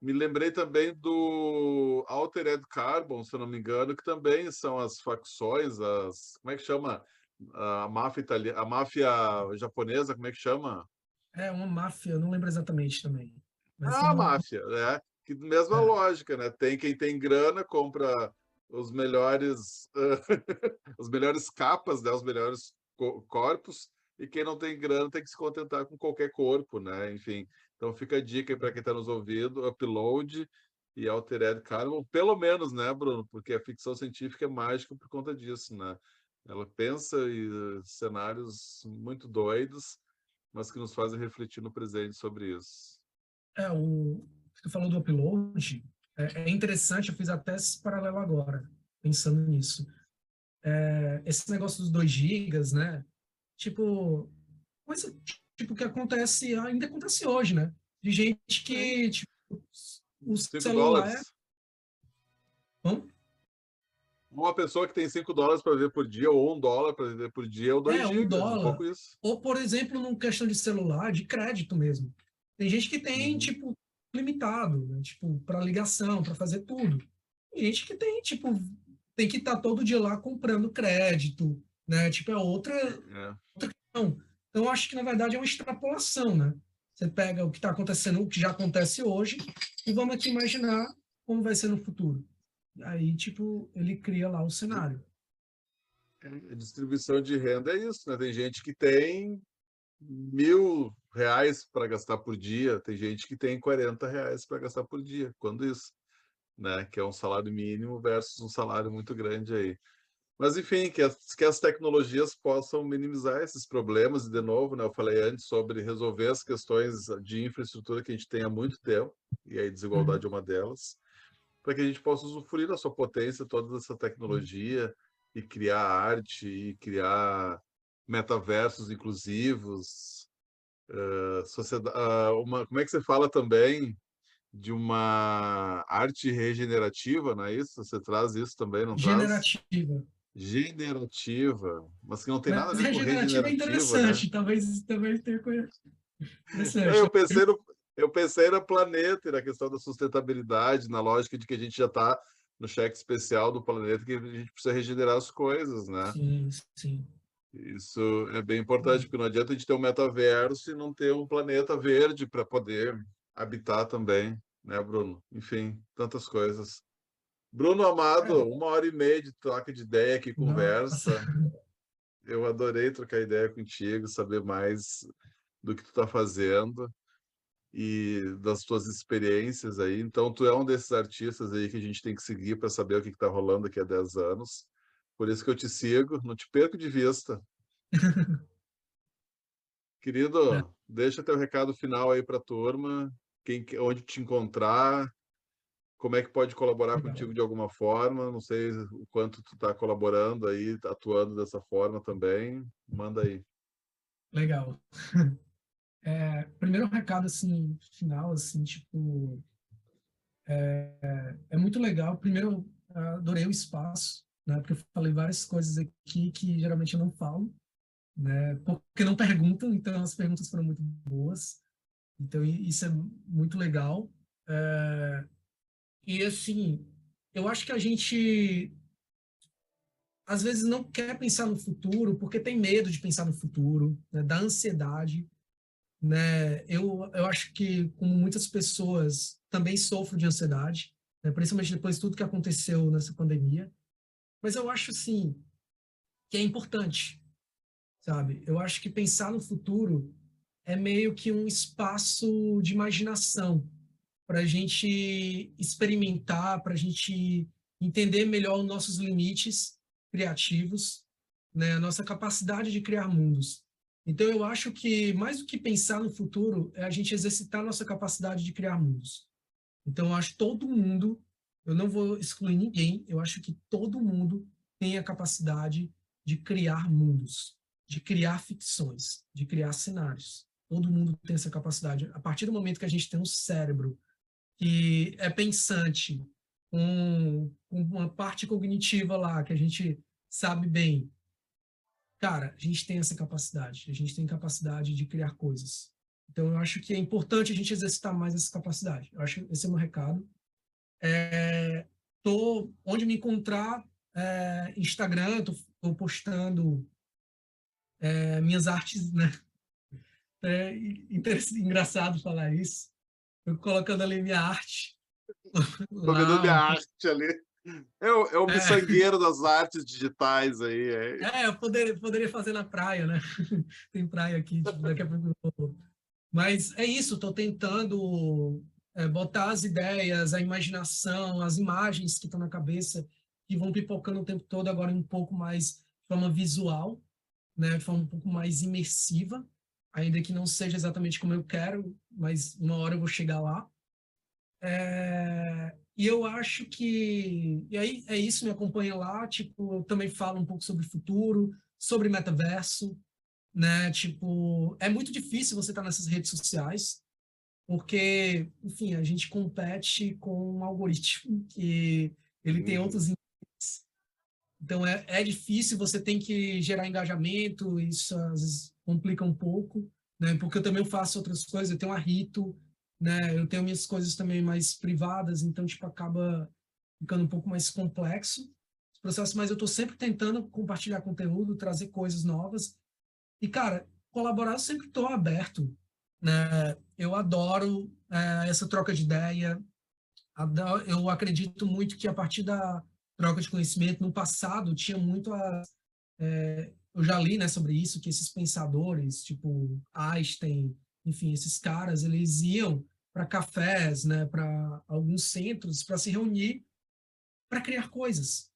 Me lembrei também do Altered Carbon, se eu não me engano, que também são as facções, como é que chama? A máfia italiana, a máfia japonesa, como é que chama? É uma máfia, eu não lembro exatamente também. Mas tem A uma. máfia, né? Que mesma É, lógica, né? Tem quem tem grana, compra os melhores, os melhores capas, né? Os melhores corpos, e quem não tem grana tem que se contentar com qualquer corpo, né? Enfim, então fica a dica aí para quem está nos ouvindo, Upload e Altered Carbon, pelo menos, né, Bruno? Porque a ficção científica é mágica por conta disso, né? Ela pensa em cenários muito doidos, mas que nos fazem refletir no presente sobre isso. você falou do upload, é interessante, eu fiz até esse paralelo agora, pensando nisso. Esse negócio dos 2 gigas, né? Tipo, coisa tipo que ainda acontece hoje, né? De gente que, tipo, o 5 celular é. dólares. Bom, Uma pessoa que tem $5 para viver por dia, ou $1 para viver por dia, ou 2 um gigas, um dólar. pouco isso. Ou, por exemplo, numa questão de celular, de crédito mesmo. Tem gente que tem, Uhum. tipo, limitado, né? Tipo, para ligação, para fazer tudo. Tem gente que tem, tipo, tem que estar todo dia lá comprando crédito, né? Tipo, é outra É. questão. Então, eu acho que, na verdade, é uma extrapolação, né? Você pega o que está acontecendo, o que já acontece hoje, e vamos aqui imaginar como vai ser no futuro. Aí, tipo, ele cria lá o cenário. A distribuição de renda é isso, né? Tem gente que tem R$ 1.000 para gastar por dia, tem gente que tem R$ 40 para gastar por dia. Quando isso, né? Que é um salário mínimo versus um salário muito grande aí. Mas, enfim, que as tecnologias possam minimizar esses problemas. E, de novo, né, eu falei antes sobre resolver as questões de infraestrutura que a gente tem há muito tempo, e a desigualdade é uma delas, para que a gente possa usufruir da sua potência, toda essa tecnologia, e criar arte, e criar metaversos inclusivos, sociedade, como é que você fala também de uma arte regenerativa, não é isso? Você traz isso também, não traz? Generativa. Generativa, mas que não tem nada a Mas ver com regenerativa é regenerativa, né? interessante, talvez tenha coisa. Eu pensei eu pensei no planeta e na questão da sustentabilidade, na lógica de que a gente já está no cheque especial do planeta, que a gente precisa regenerar as coisas, né? Sim, sim. Isso é bem importante, porque não adianta a gente ter um metaverso e não ter um planeta verde para poder habitar também, né, Bruno? Enfim, tantas coisas. Bruno Amado, 1h30 de troca de ideia aqui, Nossa. conversa. Eu adorei trocar ideia contigo, saber mais do que tu está fazendo e das tuas experiências aí. Então, tu é um desses artistas aí que a gente tem que seguir para saber o que está rolando daqui a 10 anos. Por isso que eu te sigo, não te perco de vista. É, Querido, deixa teu recado final aí para a turma, onde te encontrar, como é que pode colaborar legal. contigo de alguma forma. Não sei o quanto tu está colaborando aí, atuando dessa forma também. Manda aí. Legal. Primeiro recado, assim, final, assim, tipo, é muito legal. Primeiro, eu adorei o espaço, né? Porque eu falei várias coisas aqui que geralmente eu não falo, né? Porque não perguntam, então as perguntas foram muito boas. Então, isso é muito legal. E, assim, eu acho que a gente, às vezes, não quer pensar no futuro porque tem medo de pensar no futuro, né? Da ansiedade, né? Eu acho que, como muitas pessoas, também sofro de ansiedade, né? Principalmente depois de tudo que aconteceu nessa pandemia. Mas eu acho, assim, que é importante, sabe? Eu acho que pensar no futuro é meio que um espaço de imaginação para a gente experimentar, para a gente entender melhor os nossos limites criativos, né? A nossa capacidade de criar mundos. Então, eu acho que, mais do que pensar no futuro, é a gente exercitar a nossa capacidade de criar mundos. Então, eu acho que todo mundo, eu não vou excluir ninguém, eu acho que todo mundo tem a capacidade de criar mundos, de criar ficções, de criar cenários. Todo mundo tem essa capacidade. A partir do momento que a gente tem um cérebro que é pensante, com uma parte cognitiva lá, que a gente sabe bem, cara, a gente tem essa capacidade, a gente tem capacidade de criar coisas. Então, eu acho que é importante a gente exercitar mais essa capacidade. Eu acho que esse é o meu recado. Onde me encontrar, Instagram, tô postando minhas artes, né? Engraçado falar isso. Eu colocando ali minha arte Tô vendo lá, minha arte ali. É o é, miçangueiro das artes digitais aí. eu poderia fazer na praia, né? Tem praia aqui, tipo, daqui a pouco eu vou. Mas é isso, estou tentando botar as ideias, a imaginação, as imagens que estão na cabeça, que vão pipocando o tempo todo, agora um pouco mais de forma visual, né? De forma um pouco mais imersiva, ainda que não seja exatamente como eu quero, mas uma hora eu vou chegar lá. E eu acho que. E aí é isso, me acompanha lá. Tipo, eu também falo um pouco sobre o futuro, sobre metaverso, né? Tipo, é muito difícil você estar nessas redes sociais, porque, enfim, a gente compete com um algoritmo que ele tem Uhum. outros interesses. Então, é difícil, você tem que gerar engajamento, isso às vezes complica um pouco, né? Porque eu também faço outras coisas, eu tenho a Rito, né? Eu tenho minhas coisas também mais privadas, então, tipo, acaba ficando um pouco mais complexo esse processo, mas eu estou sempre tentando compartilhar conteúdo, trazer coisas novas. E, cara, colaborar eu sempre estou aberto, né? Eu adoro essa troca de ideia. Eu acredito muito que a partir da troca de conhecimento, no passado, tinha muito eu já li, né, sobre isso, que esses pensadores, tipo Einstein, enfim, esses caras, eles iam para cafés, né, para alguns centros, para se reunir, para criar coisas,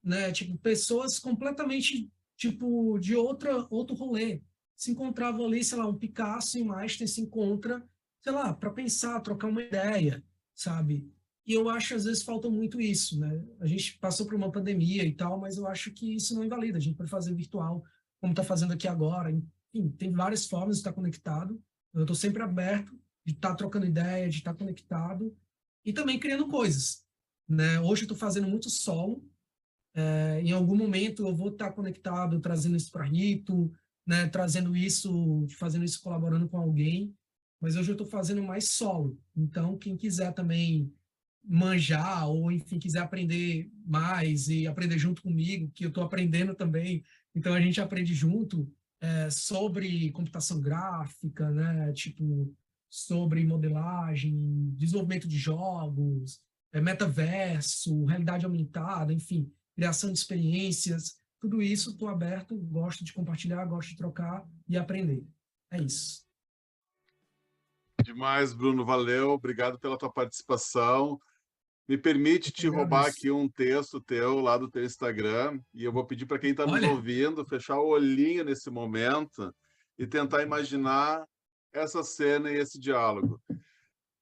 né? Tipo, pessoas completamente, tipo, de outro rolê. Se encontravam ali, sei lá, um Picasso e um Einstein se encontra, sei lá, para pensar, trocar uma ideia, sabe? E eu acho, às vezes, falta muito isso, né? A gente passou por uma pandemia e tal, mas eu acho que isso não invalida. A gente pode fazer virtual, como está fazendo aqui agora. Enfim, tem várias formas de estar conectado. Eu estou sempre aberto de estar trocando ideia, de estar conectado e também criando coisas, né? Hoje eu estou fazendo muito solo, em algum momento eu vou estar conectado, trazendo isso para Rito, né, trazendo isso, fazendo isso colaborando com alguém, mas hoje eu estou fazendo mais solo. Então, quem quiser também manjar ou, enfim, quiser aprender mais e aprender junto comigo, que eu estou aprendendo também, então a gente aprende junto sobre computação gráfica, né, tipo, sobre modelagem, desenvolvimento de jogos, metaverso, realidade aumentada, enfim, criação de experiências, tudo isso estou aberto, gosto de compartilhar, gosto de trocar e aprender. É isso. Demais, Bruno, valeu, obrigado pela tua participação. Me permite te roubar aqui um texto teu lá do teu Instagram e eu vou pedir para quem está nos ouvindo fechar o olhinho nesse momento e tentar imaginar essa cena e esse diálogo.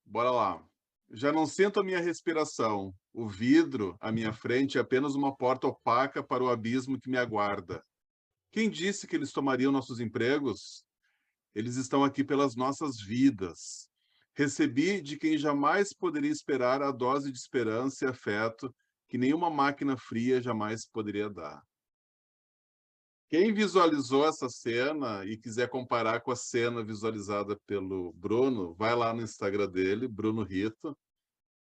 Bora lá. Já não sinto a minha respiração. O vidro à minha frente é apenas uma porta opaca para o abismo que me aguarda. Quem disse que eles tomariam nossos empregos? Eles estão aqui pelas nossas vidas. Recebi de quem jamais poderia esperar a dose de esperança e afeto que nenhuma máquina fria jamais poderia dar. Quem visualizou essa cena e quiser comparar com a cena visualizada pelo Bruno, vai lá no Instagram dele, Bruno Rito,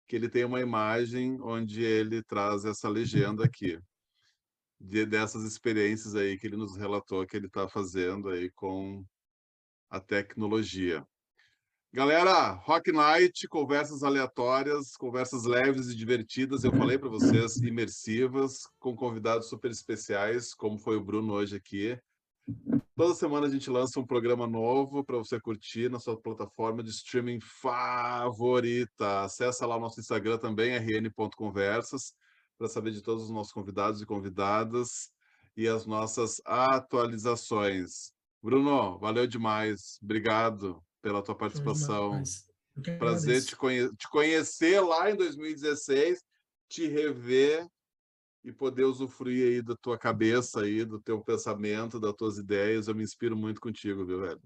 que ele tem uma imagem onde ele traz essa legenda aqui, dessas experiências aí que ele nos relatou que ele está fazendo aí com a tecnologia. Galera, Rock Night, conversas aleatórias, conversas leves e divertidas, eu falei para vocês, imersivas, com convidados super especiais, como foi o Bruno hoje aqui. Toda semana a gente lança um programa novo para você curtir na sua plataforma de streaming favorita. Acessa lá o nosso Instagram também, rn.conversas, para saber de todos os nossos convidados e convidadas e as nossas atualizações. Bruno, valeu demais. Obrigado pela tua participação. Prazer te conhecer lá em 2016, te rever e poder usufruir aí da tua cabeça, aí, do teu pensamento, das tuas ideias. Eu me inspiro muito contigo, viu, velho?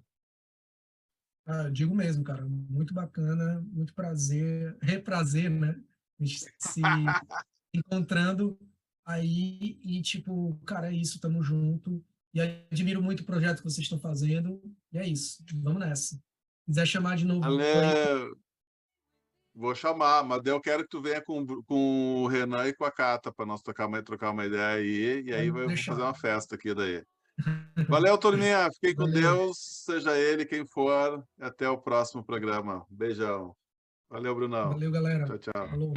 Digo mesmo, cara. Muito bacana, muito prazer, reprazer, né? A gente se encontrando aí e, tipo, cara, é isso, tamo junto. E admiro muito o projeto que vocês estão fazendo. E é isso, vamos nessa. Se quiser chamar de novo. Vou chamar, mas eu quero que tu venha com o Renan e com a Cata para nós trocar uma ideia aí, e aí vamos fazer uma festa aqui daí. Valeu, turminha. Fiquem com Deus, seja ele quem for. Até o próximo programa. Beijão. Valeu, Brunão. Valeu, galera. Tchau, tchau. Falou.